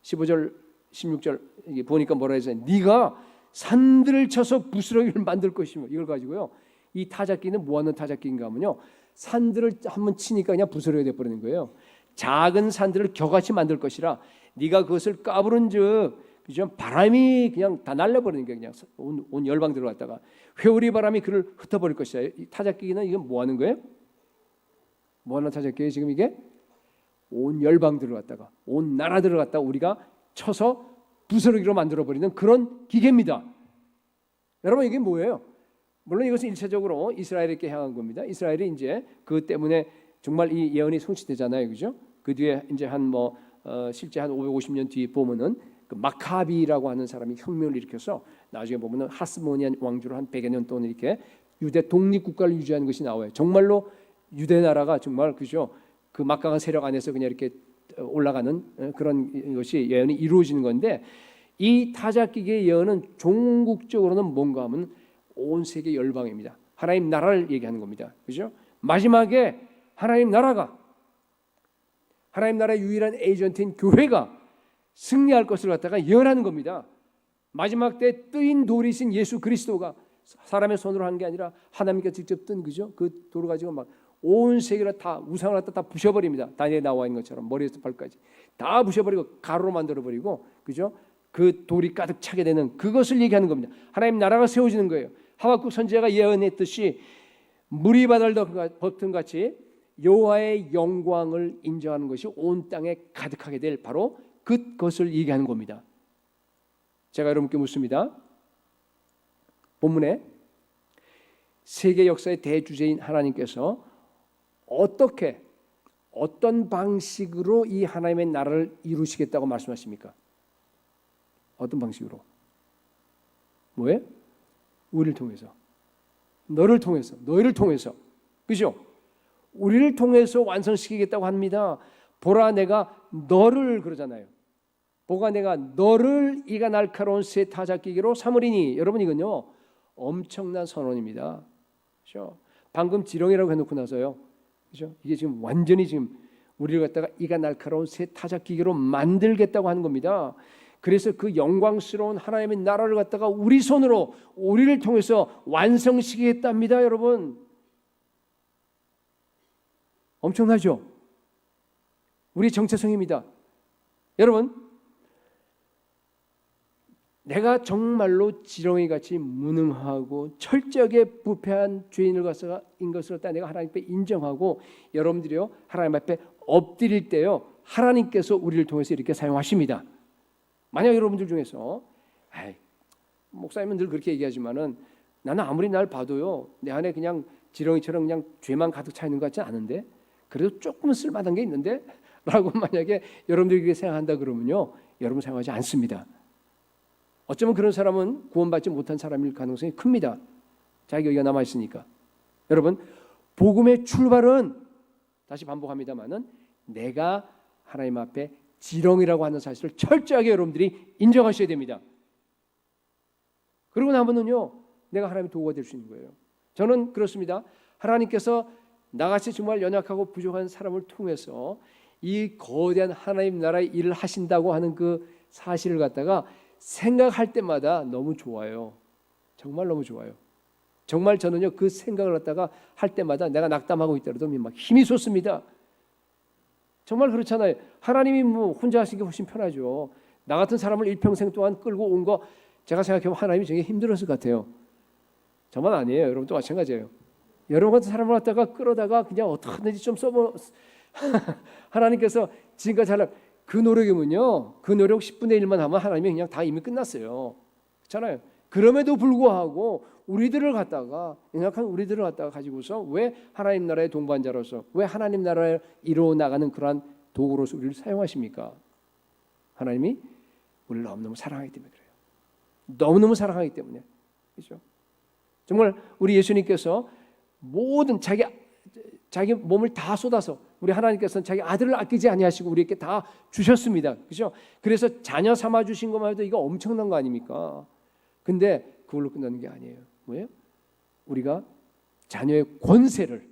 15절 16절 이게 보니까 뭐라 해서 네가 산들을 쳐서 부스러기를 만들 것이며 이걸 가지고요. 이 타작기는 뭐 하는 타작기인가 하면요. 산들을 한번 치니까 그냥 부스러기가 돼 버리는 거예요. 작은 산들을 겨같이 만들 것이라 네가 그것을 까부른즉 그죠? 바람이 그냥 다 날려버리는 게 그냥 온 열방 들어갔다가 회오리 바람이 그를 흩어버릴 것이다. 이 타작기는 이건 뭐 하는 거예요? 뭐 하는 타작기예요? 지금 이게 온 열방 들어갔다가 온 나라 들어갔다가 우리가 쳐서 부스러기로 만들어버리는 그런 기계입니다. 여러분 이게 뭐예요? 물론 이것은 일차적으로 이스라엘에게 향한 겁니다. 이스라엘이 이제 그 때문에 정말 이 예언이 성취되잖아요, 그죠? 그 뒤에 이제 실제 한 550년 뒤에 보면은 그 마카비라고 하는 사람이 혁명을 일으켜서 나중에 보면은 하스모니안 왕조를 한 100여 년 동안 이렇게 유대 독립 국가를 유지한 것이 나와요. 정말로 유대 나라가 정말 그죠? 그 막강한 세력 안에서 그냥 이렇게 올라가는 그런 것이 예언이 이루어지는 건데, 이 타작기계의 예언은 종국적으로는 뭔가 하면 온 세계 열방입니다. 하나님 나라를 얘기하는 겁니다. 그죠? 마지막에 하나님 나라의 유일한 에이전트인 교회가 승리할 것을 갖다가 예언하는 겁니다. 마지막 때 뜨인 돌이신 예수 그리스도가 사람의 손으로 한 게 아니라 하나님께서 직접 뜬, 그죠? 그 돌을 가지고 막 온 세계를 다 우상을 갖다 다 부셔버립니다. 다니엘에 나와 있는 것처럼 머리에서 발까지 다 부셔버리고 가루로 만들어버리고, 그죠? 그 돌이 가득 차게 되는 그것을 얘기하는 겁니다. 하나님 나라가 세워지는 거예요. 하박국 선지자가 예언했듯이 물이 바다를 덮든 같이 여호와의 영광을 인정하는 것이 온 땅에 가득하게 될 바로 그것을 얘기하는 겁니다. 제가 여러분께 묻습니다. 본문에 세계 역사의 대주제인 하나님께서 어떤 방식으로 이 하나님의 나라를 이루시겠다고 말씀하십니까? 어떤 방식으로? 뭐예요? 우리를 통해서, 너를 통해서, 너희를 통해서, 그죠? 우리를 통해서 완성시키겠다고 합니다. 보라 내가 너를, 그러잖아요. 보가 내가 너를 이가 날카로운 새 타작기계로 삼으리니. 여러분, 이건요 엄청난 선언입니다. 그렇죠? 방금 지렁이라고 해놓고 나서요, 그렇죠? 이게 지금 완전히 지금 우리를 갖다가 이가 날카로운 새 타작기계로 만들겠다고 하는 겁니다. 그래서 그 영광스러운 하나님의 나라를 갖다가 우리 손으로, 우리를 통해서 완성시키겠답니다. 여러분, 엄청나죠? 우리 정체성입니다. 여러분, 내가 정말로 지렁이같이 무능하고 철저하게 부패한 죄인인 것을 갖다 내가 하나님 앞에 인정하고 여러분들이요 하나님 앞에 엎드릴 때요 하나님께서 우리를 통해서 이렇게 사용하십니다. 만약 여러분들 중에서 목사님은 늘 그렇게 얘기하지만은 나는 아무리 날 봐도요 내 안에 그냥 지렁이처럼 그냥 죄만 가득 차 있는 것 같지 않은데, 그래도 조금은 쓸만한 게 있는데 라고 만약에 여러분들이 그렇게 생각한다 그러면요 여러분 생각하지 않습니다. 어쩌면 그런 사람은 구원받지 못한 사람일 가능성이 큽니다. 자기 여기가 남아있으니까. 여러분, 복음의 출발은 다시 반복합니다마는 내가 하나님 앞에 지렁이라고 하는 사실을 철저하게 여러분들이 인정하셔야 됩니다. 그러고 나면은요 내가 하나님의 도구가 될 수 있는 거예요. 저는 그렇습니다. 하나님께서 나같이 정말 연약하고 부족한 사람을 통해서 이 거대한 하나님 나라의 일을 하신다고 하는 그 사실을 갖다가 생각할 때마다 너무 좋아요. 정말 너무 좋아요. 정말 저는요 그 생각을 갖다가 할 때마다 내가 낙담하고 있더라도 막 힘이 솟습니다. 정말 그렇잖아요. 하나님이 뭐 혼자 하시는 게 훨씬 편하죠. 나 같은 사람을 일평생 동안 끌고 온 거 제가 생각해보면 하나님이 되게 힘들었을 것 같아요. 저만 아니에요. 여러분도 마찬가지예요. 여러분 같은 사람을 갖다가 끌어다가 그냥 어떻게든지 좀 써보 하나님께서 지금까지 하려 그 노력이면요 그 노력 10분의 1만 하면 하나님이 그냥 다 이미 끝났어요. 그렇잖아요. 그럼에도 불구하고 우리들을 갖다가 연약한 우리들을 갖다가 가지고서 왜 하나님 나라의 동반자로서 왜 하나님 나라를 이루어 나가는 그러한 도구로서 우리를 사용하십니까? 하나님이 우리를 너무너무 사랑하기 때문에 그래요. 너무너무 사랑하기 때문에. 그렇죠? 정말 우리 예수님께서 모든 자기 몸을 다 쏟아서 우리 하나님께서는 자기 아들을 아끼지 아니하시고 우리에게 다 주셨습니다. 그렇죠? 그래서 자녀 삼아 주신 것만 해도 이거 엄청난 거 아닙니까? 근데 그걸로 끝나는 게 아니에요. 뭐예요? 우리가 자녀의 권세를,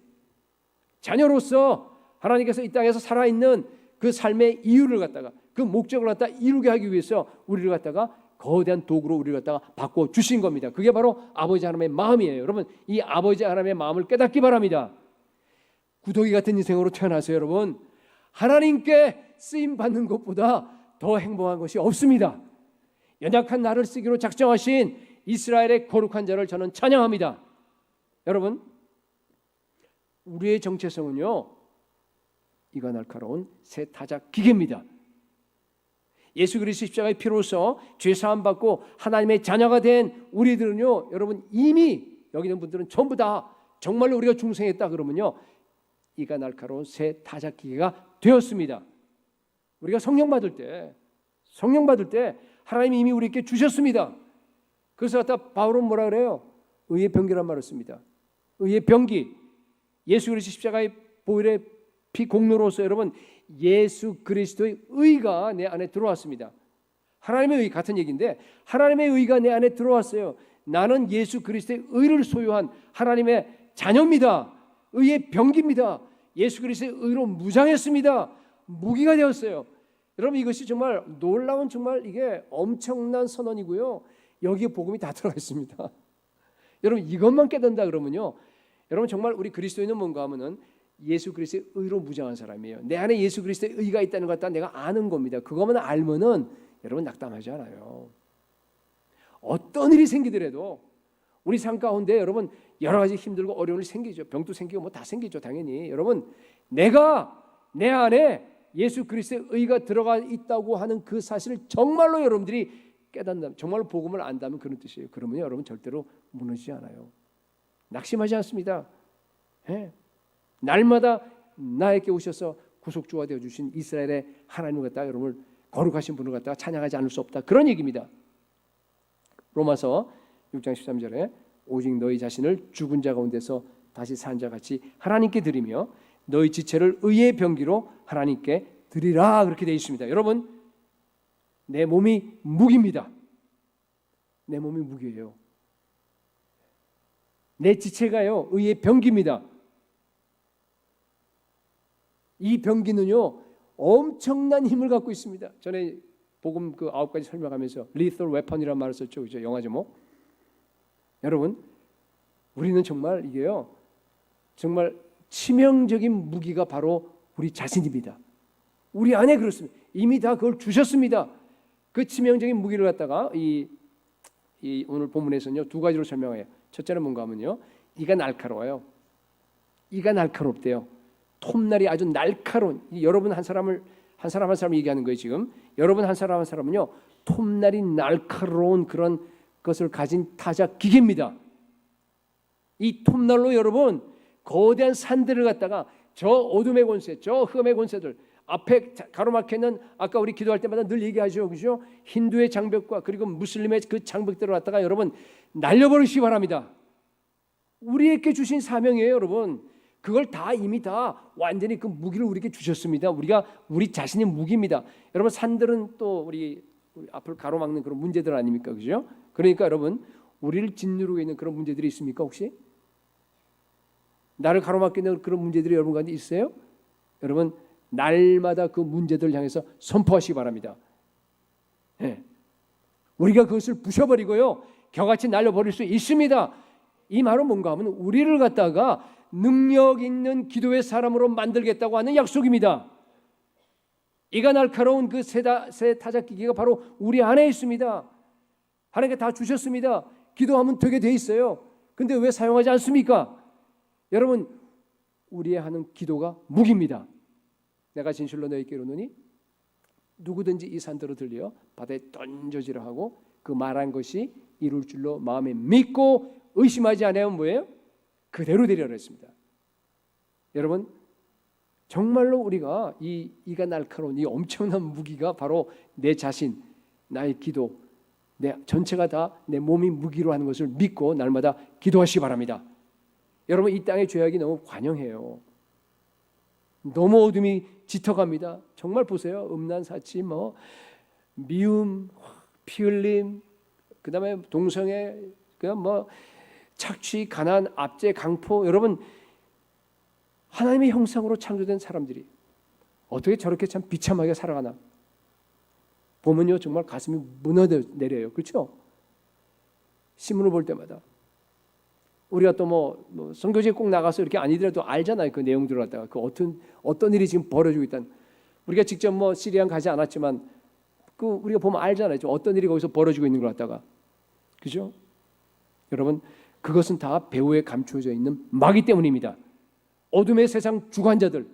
자녀로서 하나님께서 이 땅에서 살아있는 그 삶의 이유를 갖다가 그 목적을 갖다 이루게 하기 위해서 우리를 갖다가 거대한 도구로 우리를 갖다가 바꿔 주신 겁니다. 그게 바로 아버지 하나님의 마음이에요. 여러분, 이 아버지 하나님의 마음을 깨닫기 바랍니다. 구더기 같은 인생으로 태어나서 여러분 하나님께 쓰임 받는 것보다 더 행복한 것이 없습니다. 연약한 나를 쓰기로 작정하신 이스라엘의 거룩한 자를 저는 찬양합니다. 여러분, 우리의 정체성은요 이가 날카로운 새 타작 기계입니다. 예수 그리스도 십자가의 피로서 죄 사함 받고 하나님의 자녀가 된 우리들은요 여러분 이미 여기 있는 분들은 전부 다 정말로 우리가 중생했다 그러면요 이가 날카로운 새 타작 기계가 되었습니다. 우리가 성령 받을 때 하나님이 이미 우리에게 주셨습니다. 그래서 갖다 바울은 뭐라 그래요? 의의 병기란 말을 씁니다. 의의 병기. 예수 그리스도 십자가의 보혈의 피 공로로서 여러분 예수 그리스도의 의가 내 안에 들어왔습니다. 하나님의 의 같은 얘기인데 하나님의 의가 내 안에 들어왔어요. 나는 예수 그리스도의 의를 소유한 하나님의 자녀입니다. 의의 병기입니다. 예수 그리스도의 의로 무장했습니다. 무기가 되었어요. 여러분 이것이 정말 놀라운 정말 이게 엄청난 선언이고요. 여기에 복음이 다 들어가 있습니다. 여러분 이것만 깨닫는다 그러면요. 여러분 정말 우리 그리스도인은 뭔가 하면은 예수 그리스도의 의로 무장한 사람이에요. 내 안에 예수 그리스도의 의가 있다는 것 같다 내가 아는 겁니다. 그것만 알면은 여러분 낙담하지 않아요. 어떤 일이 생기더라도 우리 삶 가운데 여러분 여러 가지 힘들고 어려움이 생기죠. 병도 생기고 뭐 다 생기죠. 당연히. 여러분 내가 내 안에 예수 그리스도의 의가 들어가 있다고 하는 그 사실을 정말로 여러분들이 깨닫는다면 정말로 복음을 안다면 그런 뜻이에요. 그러면 여러분 절대로 무너지지 않아요. 낙심하지 않습니다. 예. 날마다 나에게 오셔서 구속주가 되어주신 이스라엘의 하나님을 갖다가 여러분을 거룩하신 분을 갖다가 찬양하지 않을 수 없다. 그런 얘기입니다. 로마서 6장 13절에 오직 너희 자신을 죽은 자 가운데서 다시 산 자같이 하나님께 드리며 너희 지체를 의의 병기로 하나님께 드리라 그렇게 되어 있습니다. 여러분 내 몸이 무기입니다. 내 몸이 무기예요. 내 지체가요 의의 병기입니다. 이 병기는요 엄청난 힘을 갖고 있습니다. 전에 복음 그 9가지 설명하면서 lethal weapon이라는 말을 썼죠, 그죠? 영화 제목. 여러분, 우리는 정말 이게요, 정말 치명적인 무기가 바로 우리 자신입니다. 우리 안에 그렇습니다. 이미 다 그걸 주셨습니다. 그 치명적인 무기를 갖다가 이 오늘 본문에서는요 두 가지로 설명해요. 첫째는 뭔가 하면요, 이가 날카로워요. 이가 날카롭대요. 톱날이 아주 날카로운. 여러분 한 사람 얘기하는 거예요 지금. 여러분 한 사람은요 톱날이 날카로운 그런 것을 가진 타작 기계입니다. 이 톱날로 여러분 거대한 산들을 갖다가 저 어둠의 권세, 저 흑암의 권세들 앞에 가로막혀 있는 아까 우리 기도할 때마다 늘 얘기하죠, 그죠? 힌두의 장벽과 그리고 무슬림의 그 장벽들을 갖다가 여러분 날려버리시기 바랍니다. 우리에게 주신 사명이에요, 여러분. 그걸 다 이미 다 완전히 그 무기를 우리에게 주셨습니다. 우리 자신의 무기입니다. 여러분 산들은 또 우리 앞을 가로막는 그런 문제들 아닙니까, 그죠? 그러니까 여러분 우리를 짓누르고 있는 그런 문제들이 있습니까 혹시? 나를 가로막히는 그런 문제들이 여러분 가운데 있어요? 여러분 날마다 그 문제들을 향해서 선포하시기 바랍니다. 네. 우리가 그것을 부셔버리고요 겨같이 날려버릴 수 있습니다. 이 말은 뭔가 하면 우리를 갖다가 능력 있는 기도의 사람으로 만들겠다고 하는 약속입니다. 이가 날카로운 그 새 타작 기계가 바로 우리 안에 있습니다. 하나님께 다 주셨습니다. 기도하면 되게 돼 있어요. 근데 왜 사용하지 않습니까? 여러분 우리의 하는 기도가 무기입니다. 내가 진실로 너희에게 이르노니 누구든지 이 산들을 들려 바다에 던져지라 하고 그 말한 것이 이룰 줄로 마음에 믿고 의심하지 않으면 뭐예요? 그대로 되리라 했습니다. 여러분 정말로 우리가 이가 날카로운 이 엄청난 무기가 바로 내 자신, 나의 기도, 내 전체가 다 내 몸이 무기로 하는 것을 믿고 날마다 기도하시기 바랍니다. 여러분 이 땅의 죄악이 너무 관영해요. 너무 어둠이 짙어갑니다. 정말 보세요. 음란사치, 미움, 피 흘림, 그다음에 동성애, 착취, 가난, 압제, 강포. 여러분 하나님의 형상으로 창조된 사람들이 어떻게 저렇게 참 비참하게 살아가나 보면요 정말 가슴이 무너내려요. 그렇죠? 신문을 볼 때마다 우리가 또 선교지에 꼭 나가서 이렇게 아니더라도 알잖아요. 그 내용들을 갖다가 그 어떤 일이 지금 벌어지고 있다는. 우리가 직접 시리안 가지 않았지만 그 우리가 보면 알잖아요. 어떤 일이 거기서 벌어지고 있는 걸 갖다가. 그죠? 여러분 그것은 다 배후에 감추어져 있는 마귀 때문입니다. 어둠의 세상 주관자들,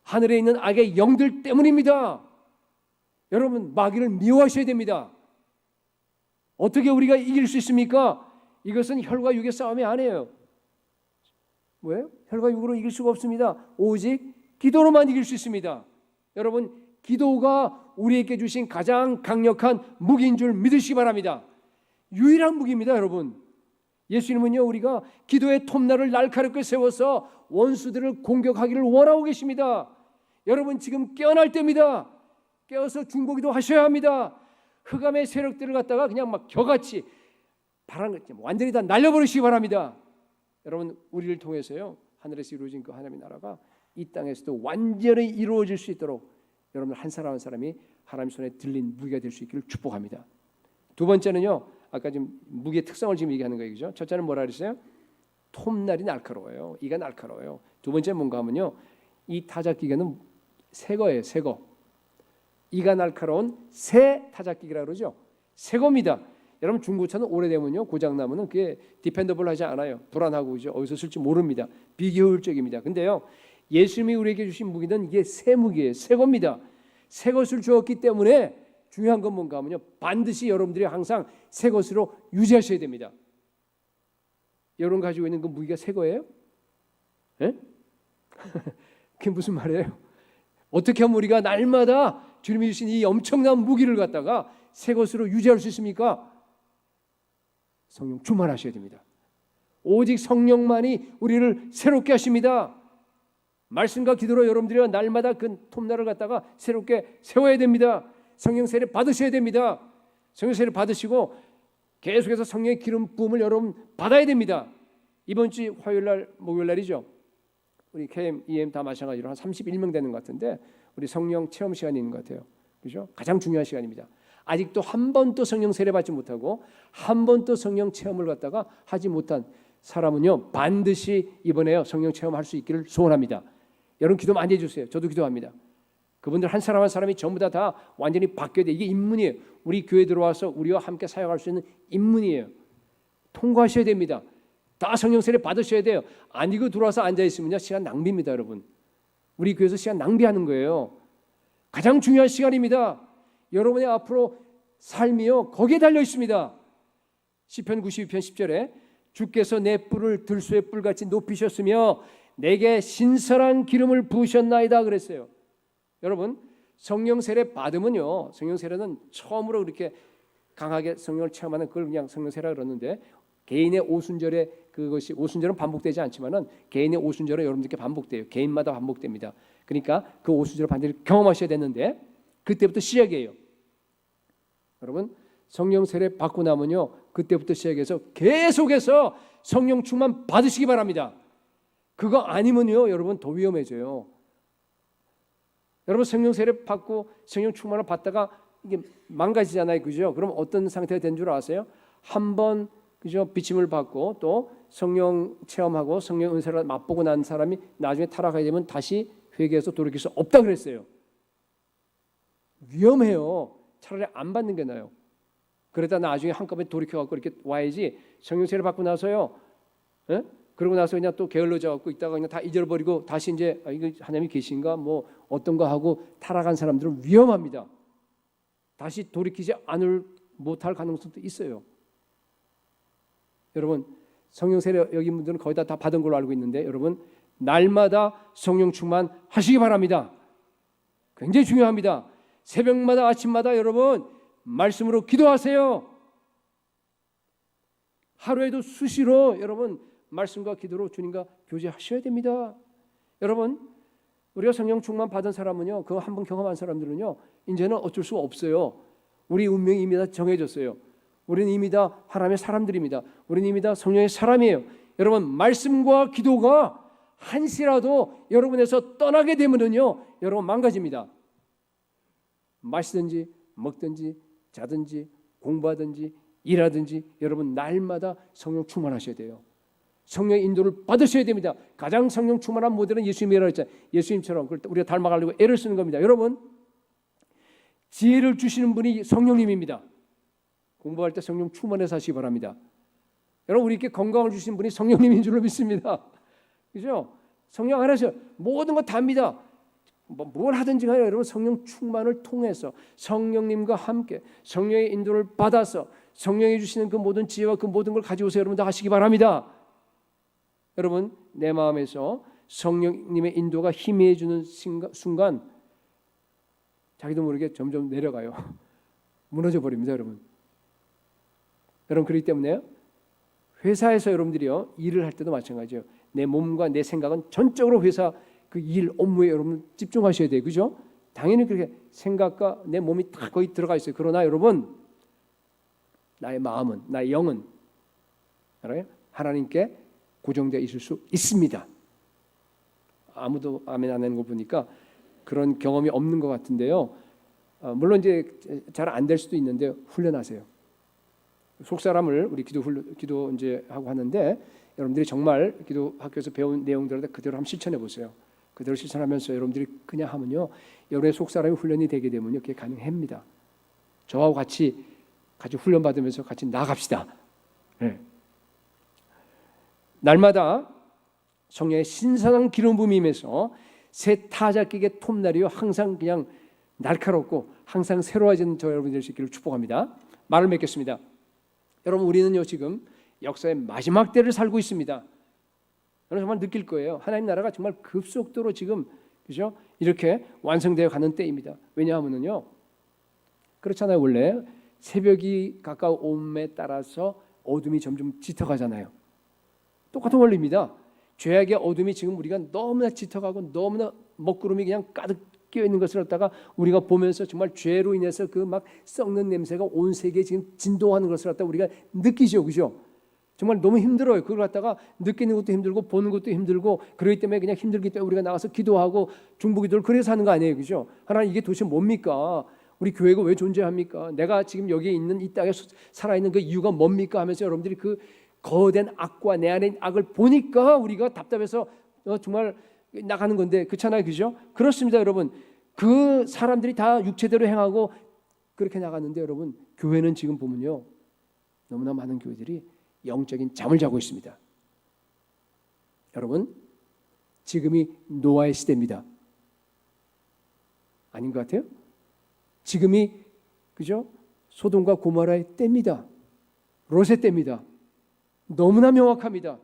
하늘에 있는 악의 영들 때문입니다. 여러분 마귀를 미워하셔야 됩니다. 어떻게 우리가 이길 수 있습니까? 이것은 혈과 육의 싸움이 아니에요. 뭐예요? 혈과 육으로 이길 수가 없습니다. 오직 기도로만 이길 수 있습니다. 여러분 기도가 우리에게 주신 가장 강력한 무기인 줄 믿으시기 바랍니다. 유일한 무기입니다, 여러분. 예수님은요, 우리가 기도의 톱날을 날카롭게 세워서 원수들을 공격하기를 원하고 계십니다. 여러분 지금 깨어날 때입니다. 깨어서 중보기도 하셔야 합니다. 흑암의 세력들을 갖다가 그냥 막 겨같이 완전히 다 날려버리시기 바랍니다. 여러분, 우리를 통해서요, 하늘에서 이루어진 그 하나님의 나라가 이 땅에서도 완전히 이루어질 수 있도록 여러분 한 사람 한 사람이 하나님 손에 들린 무기가 될 수 있기를 축복합니다. 두 번째는요, 아까 지금 무기의 특성을 지금 얘기하는 거예요, 그죠? 첫째는 뭐라 그랬어요? 톱날이 날카로워요. 이가 날카로워요. 두 번째 뭔가 하면요, 이 타작기계는 새 거예요, 새 거. 이가 날카로운 새 타작기계라 그러죠. 새 겁니다. 여러분 중고차는 오래되면요, 고장 나면은 그게 디펜더블하지 않아요. 불안하고 그죠? 어디서 쓸지 모릅니다. 비효율적입니다. 근데요, 예수님이 우리에게 주신 무기는 이게 새 무기예요. 새 겁니다. 새 것을 주었기 때문에 중요한 건 뭔가 하면요, 반드시 여러분들이 항상 새 것으로 유지하셔야 됩니다. 여러분 가지고 있는 그 무기가 새 거예요? 예? 그게 무슨 말이에요? 어떻게 하면 우리가 날마다 주님이 주신 이 엄청난 무기를 갖다가 새 것으로 유지할 수 있습니까? 성령 충만하셔야 됩니다. 오직 성령만이 우리를 새롭게 하십니다. 말씀과 기도로 여러분들이 날마다 그 톱날을 갖다가 새롭게 세워야 됩니다. 성령 세례 받으셔야 됩니다. 성령 세례 받으시고 계속해서 성령의 기름 부음을 여러분 받아야 됩니다. 이번 주 화요일 날, 목요일 날이죠. 우리 KM, EM 다 마찬가지로 한 31명 되는 것 같은데 우리 성령 체험 시간이 있는 것 같아요. 그렇죠? 가장 중요한 시간입니다. 아직도 한 번도 성령 세례 받지 못하고 한 번도 성령 체험을 갖다가 하지 못한 사람은요, 반드시 이번에요 성령 체험할 수 있기를 소원합니다. 여러분 기도 많이 해주세요. 저도 기도합니다. 그분들 한 사람 한 사람이 전부 다 완전히 바뀌어야 돼. 이게 입문이에요. 우리 교회 들어와서 우리와 함께 사역할 수 있는 입문이에요. 통과하셔야 됩니다. 다 성령 세례 받으셔야 돼요. 아니고 들어와서 앉아 있으면요, 시간 낭비입니다, 여러분. 우리 교회에서 시간 낭비하는 거예요. 가장 중요한 시간입니다. 여러분의 앞으로 삶이요, 거기에 달려 있습니다. 시편 92편 10절에 주께서 내 뿔을 들소의 뿔같이 높이셨으며 내게 신선한 기름을 부으셨나이다 그랬어요. 여러분, 성령 세례 받으면요, 성령 세례는 처음으로 그렇게 강하게 성령을 체험하는 그걸 그냥 성령 세례라 그러는데, 개인의 오순절에 그것이 오순절은 반복되지 않지만은 개인의 오순절은 여러분들께 반복돼요. 개인마다 반복됩니다. 그러니까 그 오순절을 반드시 경험하셔야 되는데 그때부터 시작이에요. 여러분, 성령 세례 받고 나면요, 그때부터 시작해서 계속해서 성령 충만 받으시기 바랍니다. 그거 아니면요, 여러분 더 위험해져요. 여러분 성령 세례 받고 성령 충만을 받다가 이게 망가지잖아요, 그죠? 그럼 어떤 상태가 된 줄 아세요? 한번 그죠, 비침을 받고 또 성령 체험하고 성령 은사를 맛보고 난 사람이 나중에 타락하게 되면 다시 회개해서 돌이킬 수 없다 그랬어요. 위험해요. 차라리 안 받는 게 나아요. 그러다 나중에 한꺼번에 돌이켜갖고 이렇게 와야지. 성령 세례 받고 나서요, 예? 그러고 나서 그냥 또 게을러져갖고 있다가 그냥 다 잊어버리고 다시 이제 이거 하나님이 계신가 뭐 어떤 거 하고 타락한 사람들은 위험합니다. 다시 돌이키지 못할 가능성도 있어요. 여러분, 성령 세례 여기 분들은 거의 다 받은 걸로 알고 있는데, 여러분 날마다 성령 충만 하시기 바랍니다. 굉장히 중요합니다. 새벽마다 아침마다 여러분 말씀으로 기도하세요. 하루에도 수시로 여러분 말씀과 기도로 주님과 교제하셔야 됩니다. 여러분, 우리가 성령 충만 받은 사람은요, 그거 한번 경험한 사람들은요, 이제는 어쩔 수가 없어요. 우리 운명이 이미 다 정해졌어요. 우리는 이미 다 하나님의 사람들입니다. 우리는 이미 다 성령의 사람이에요. 여러분, 말씀과 기도가 한시라도 여러분에서 떠나게 되면은요, 여러분 망가집니다. 마시든지 먹든지 자든지 공부하든지 일하든지 여러분 날마다 성령 충만하셔야 돼요. 성령의 인도를 받으셔야 됩니다. 가장 성령 충만한 모델은 예수님이라고 했잖아요. 예수님처럼 우리가 닮아가려고 애를 쓰는 겁니다. 여러분, 지혜를 주시는 분이 성령님입니다. 공부할 때 성령 충만해서 하시기 바랍니다. 여러분, 우리에게 건강을 주신 분이 성령님인 줄로 믿습니다. 그죠? 성령 하나셔. 모든 거 답니다. 뭘 하든지 간에 여러분 성령 충만을 통해서 성령님과 함께 성령의 인도를 받아서 성령이 주시는 그 모든 지혜와 그 모든 걸 가지고서 여러분 다 하시기 바랍니다. 여러분, 내 마음에서 성령님의 인도가 희미해지는 순간 자기도 모르게 점점 내려가요. 무너져 버립니다, 여러분. 여러분, 그렇기 때문에 회사에서 여러분들이요 일을 할 때도 마찬가지예요. 내 몸과 내 생각은 전적으로 회사 그 일 업무에 여러분 집중하셔야 돼요, 그죠? 당연히 그렇게 생각과 내 몸이 다 거의 들어가 있어요. 그러나 여러분, 나의 마음은, 나의 영은 알아요? 하나님께 고정되어 있을 수 있습니다. 아무도 아멘 안 하는 거 보니까 그런 경험이 없는 것 같은데요. 물론 이제 잘 안 될 수도 있는데 훈련하세요. 속사람을 우리 기도 이제 하고 하는데 여러분들이 정말 기도 학교에서 배운 내용들을 그대로 한번 실천해 보세요. 그대로 실천하면서 여러분들이 그냥 하면요, 여러분의 속사람이 훈련이 되게 되면요, 그게 가능합니다. 저하고 같이 훈련 받으면서 같이 나아갑시다. 네. 날마다 성령의 신선한 기름 부음이 임해서 새 타작기의 톱날이요 항상 그냥 날카롭고 항상 새로워지는 저 여러분들 될 수 있기를 축복합니다. 말을 맺겠습니다. 여러분, 우리는요 지금 역사의 마지막 때를 살고 있습니다. 여러분 정말 느낄 거예요. 하나님 나라가 정말 급속도로 지금 그죠? 이렇게 완성되어 가는 때입니다. 왜냐하면요, 그렇잖아요. 원래 새벽이 가까움에 따라서 어둠이 점점 짙어가잖아요. 똑같은 원리입니다. 죄악의 어둠이 지금 우리가 너무나 짙어가고 너무나 먹구름이 그냥 가득 끼어 있는 것을 갖다가 우리가 보면서 정말 죄로 인해서 그 막 썩는 냄새가 온 세계에 지금 진동하는 것을 갖다가 우리가 느끼죠, 그죠? 정말 너무 힘들어요. 그걸 갖다가 느끼는 것도 힘들고 보는 것도 힘들고 그렇기 때문에 그냥 힘들기 때문에 우리가 나가서 기도하고 중보기도를 그래서 하는 거 아니에요, 그죠? 하나님, 이게 도대체 뭡니까? 우리 교회가 왜 존재합니까? 내가 지금 여기에 있는 이 땅에 살아있는 그 이유가 뭡니까? 하면서 여러분들이 그 거대한 악과 내 안에 악을 보니까 우리가 답답해서 정말 나가는 건데, 그렇잖아요, 그죠? 그렇습니다, 여러분. 그 사람들이 다 육체대로 행하고 그렇게 나갔는데 여러분, 교회는 지금 보면요, 너무나 많은 교회들이 영적인 잠을 자고 있습니다. 여러분, 지금이 노아의 시대입니다. 아닌 것 같아요? 지금이 그죠? 소돔과 고모라의 때입니다. 롯의 때입니다. 너무나 명확합니다.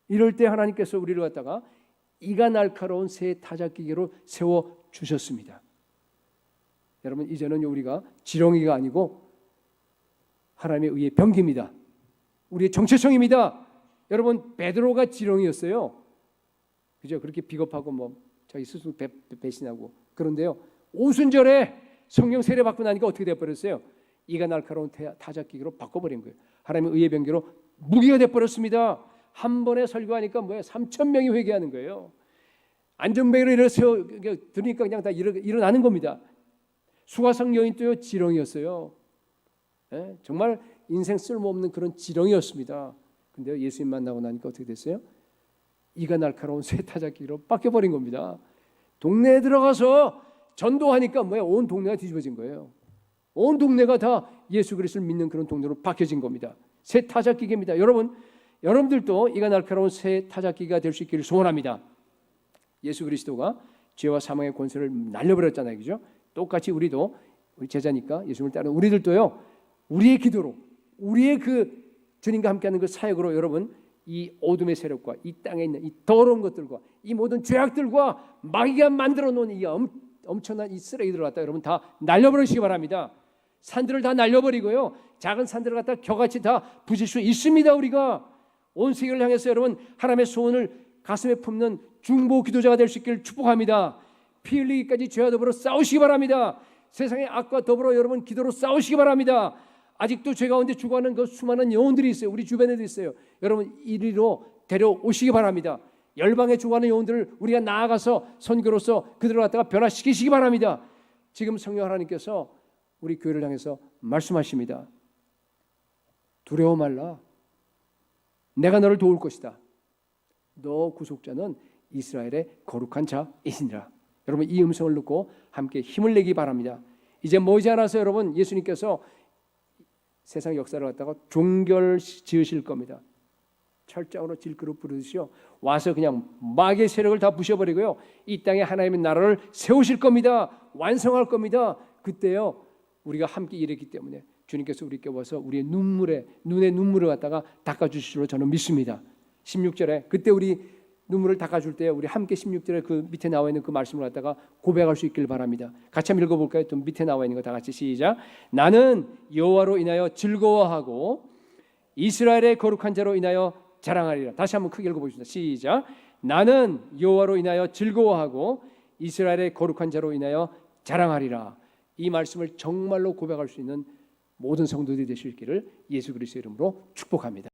이럴 때 하나님께서 우리를 갖다가 이가 날카로운 새 타작기계로 세워 주셨습니다. 여러분, 이제는 우리가 지렁이가 아니고 하나님의 의의 병기입니다. 우리의 정체성입니다. 여러분, 베드로가 지렁이였어요. 그죠? 그렇게 비겁하고 뭐 자기 스스로 배신하고 그런데요, 오순절에 성령 세례 받고 나니까 어떻게 되어버렸어요? 이가 날카로운 타작기계로 바꿔버린 거예요. 하나님의 의의 병기로 무기가 되어버렸습니다. 한 번에 설교하니까 3,000명이 회개하는 거예요. 안전벨을 일어서 들으니까 그냥 다 일어나는 겁니다. 수가성 여인도요 지렁이였어요. 예? 정말 인생 쓸모없는 그런 지렁이였습니다. 근데 예수님 만나고 나니까 어떻게 됐어요? 이가 날카로운 쇠타작기로 바뀌어버린 겁니다. 동네에 들어가서 전도하니까 온 동네가 뒤집어진 거예요. 온 동네가 다 예수 그리스도를 믿는 그런 동네로 바뀌어진 겁니다. 새 타작기계입니다. 여러분들도 이가 날카로운 새 타작기가 될 수 있기를 소원합니다. 예수 그리스도가 죄와 사망의 권세를 날려버렸잖아요, 그죠? 똑같이 우리도 우리 제자니까 예수님을 따르는 우리들도요, 우리의 기도로, 우리의 그 주님과 함께하는 그 사역으로 여러분, 이 어둠의 세력과 이 땅에 있는 이 더러운 것들과 이 모든 죄악들과 마귀가 만들어 놓은 이 엄청난 이 쓰레기들을 갖다 여러분 다 날려버리시기 바랍니다. 산들을 다 날려버리고요, 작은 산들을 갖다 겨같이 다 부실 수 있습니다. 우리가 온 세계를 향해서 여러분 하나님의 소원을 가슴에 품는 중보 기도자가 될 수 있기를 축복합니다. 피 흘리기까지 죄와 더불어 싸우시기 바랍니다. 세상의 악과 더불어 여러분 기도로 싸우시기 바랍니다. 아직도 죄 가운데 죽어가는 그 수많은 영혼들이 있어요. 우리 주변에도 있어요. 여러분 이리로 데려오시기 바랍니다. 열방에 죽어가는 영혼들을 우리가 나아가서 선교로서 그들을 갖다가 변화시키시기 바랍니다. 지금 성령 하나님께서 우리 교회를 향해서 말씀하십니다. 두려워 말라. 내가 너를 도울 것이다. 너 구속자는 이스라엘의 거룩한 자이시니라. 여러분 이 음성을 듣고 함께 힘을 내기 바랍니다. 이제 머지않아서 여러분 예수님께서 세상 역사를 갖다가 종결 지으실 겁니다. 철장으로 질그릇 부르시오. 와서 그냥 마귀의 세력을 다 부셔버리고요, 이 땅에 하나님의 나라를 세우실 겁니다. 완성할 겁니다. 그때요 우리가 함께 일했기 때문에 주님께서 우리께 와서 우리의 눈의 눈물을 갖다가 닦아주실 줄로 저는 믿습니다. 16절에 그때 우리 눈물을 닦아줄 때 우리 함께 16절에 그 밑에 나와 있는 그 말씀을 갖다가 고백할 수 있길 바랍니다. 같이 한번 읽어볼까요? 또 밑에 나와 있는 거 다 같이 시작. 나는 여호와로 인하여 즐거워하고 이스라엘의 거룩한 자로 인하여 자랑하리라. 다시 한번 크게 읽어보겠습니다. 시작. 나는 여호와로 인하여 즐거워하고 이스라엘의 거룩한 자로 인하여 자랑하리라. 이 말씀을 정말로 고백할 수 있는 모든 성도들이 되실 길을 예수 그리스도의 이름으로 축복합니다.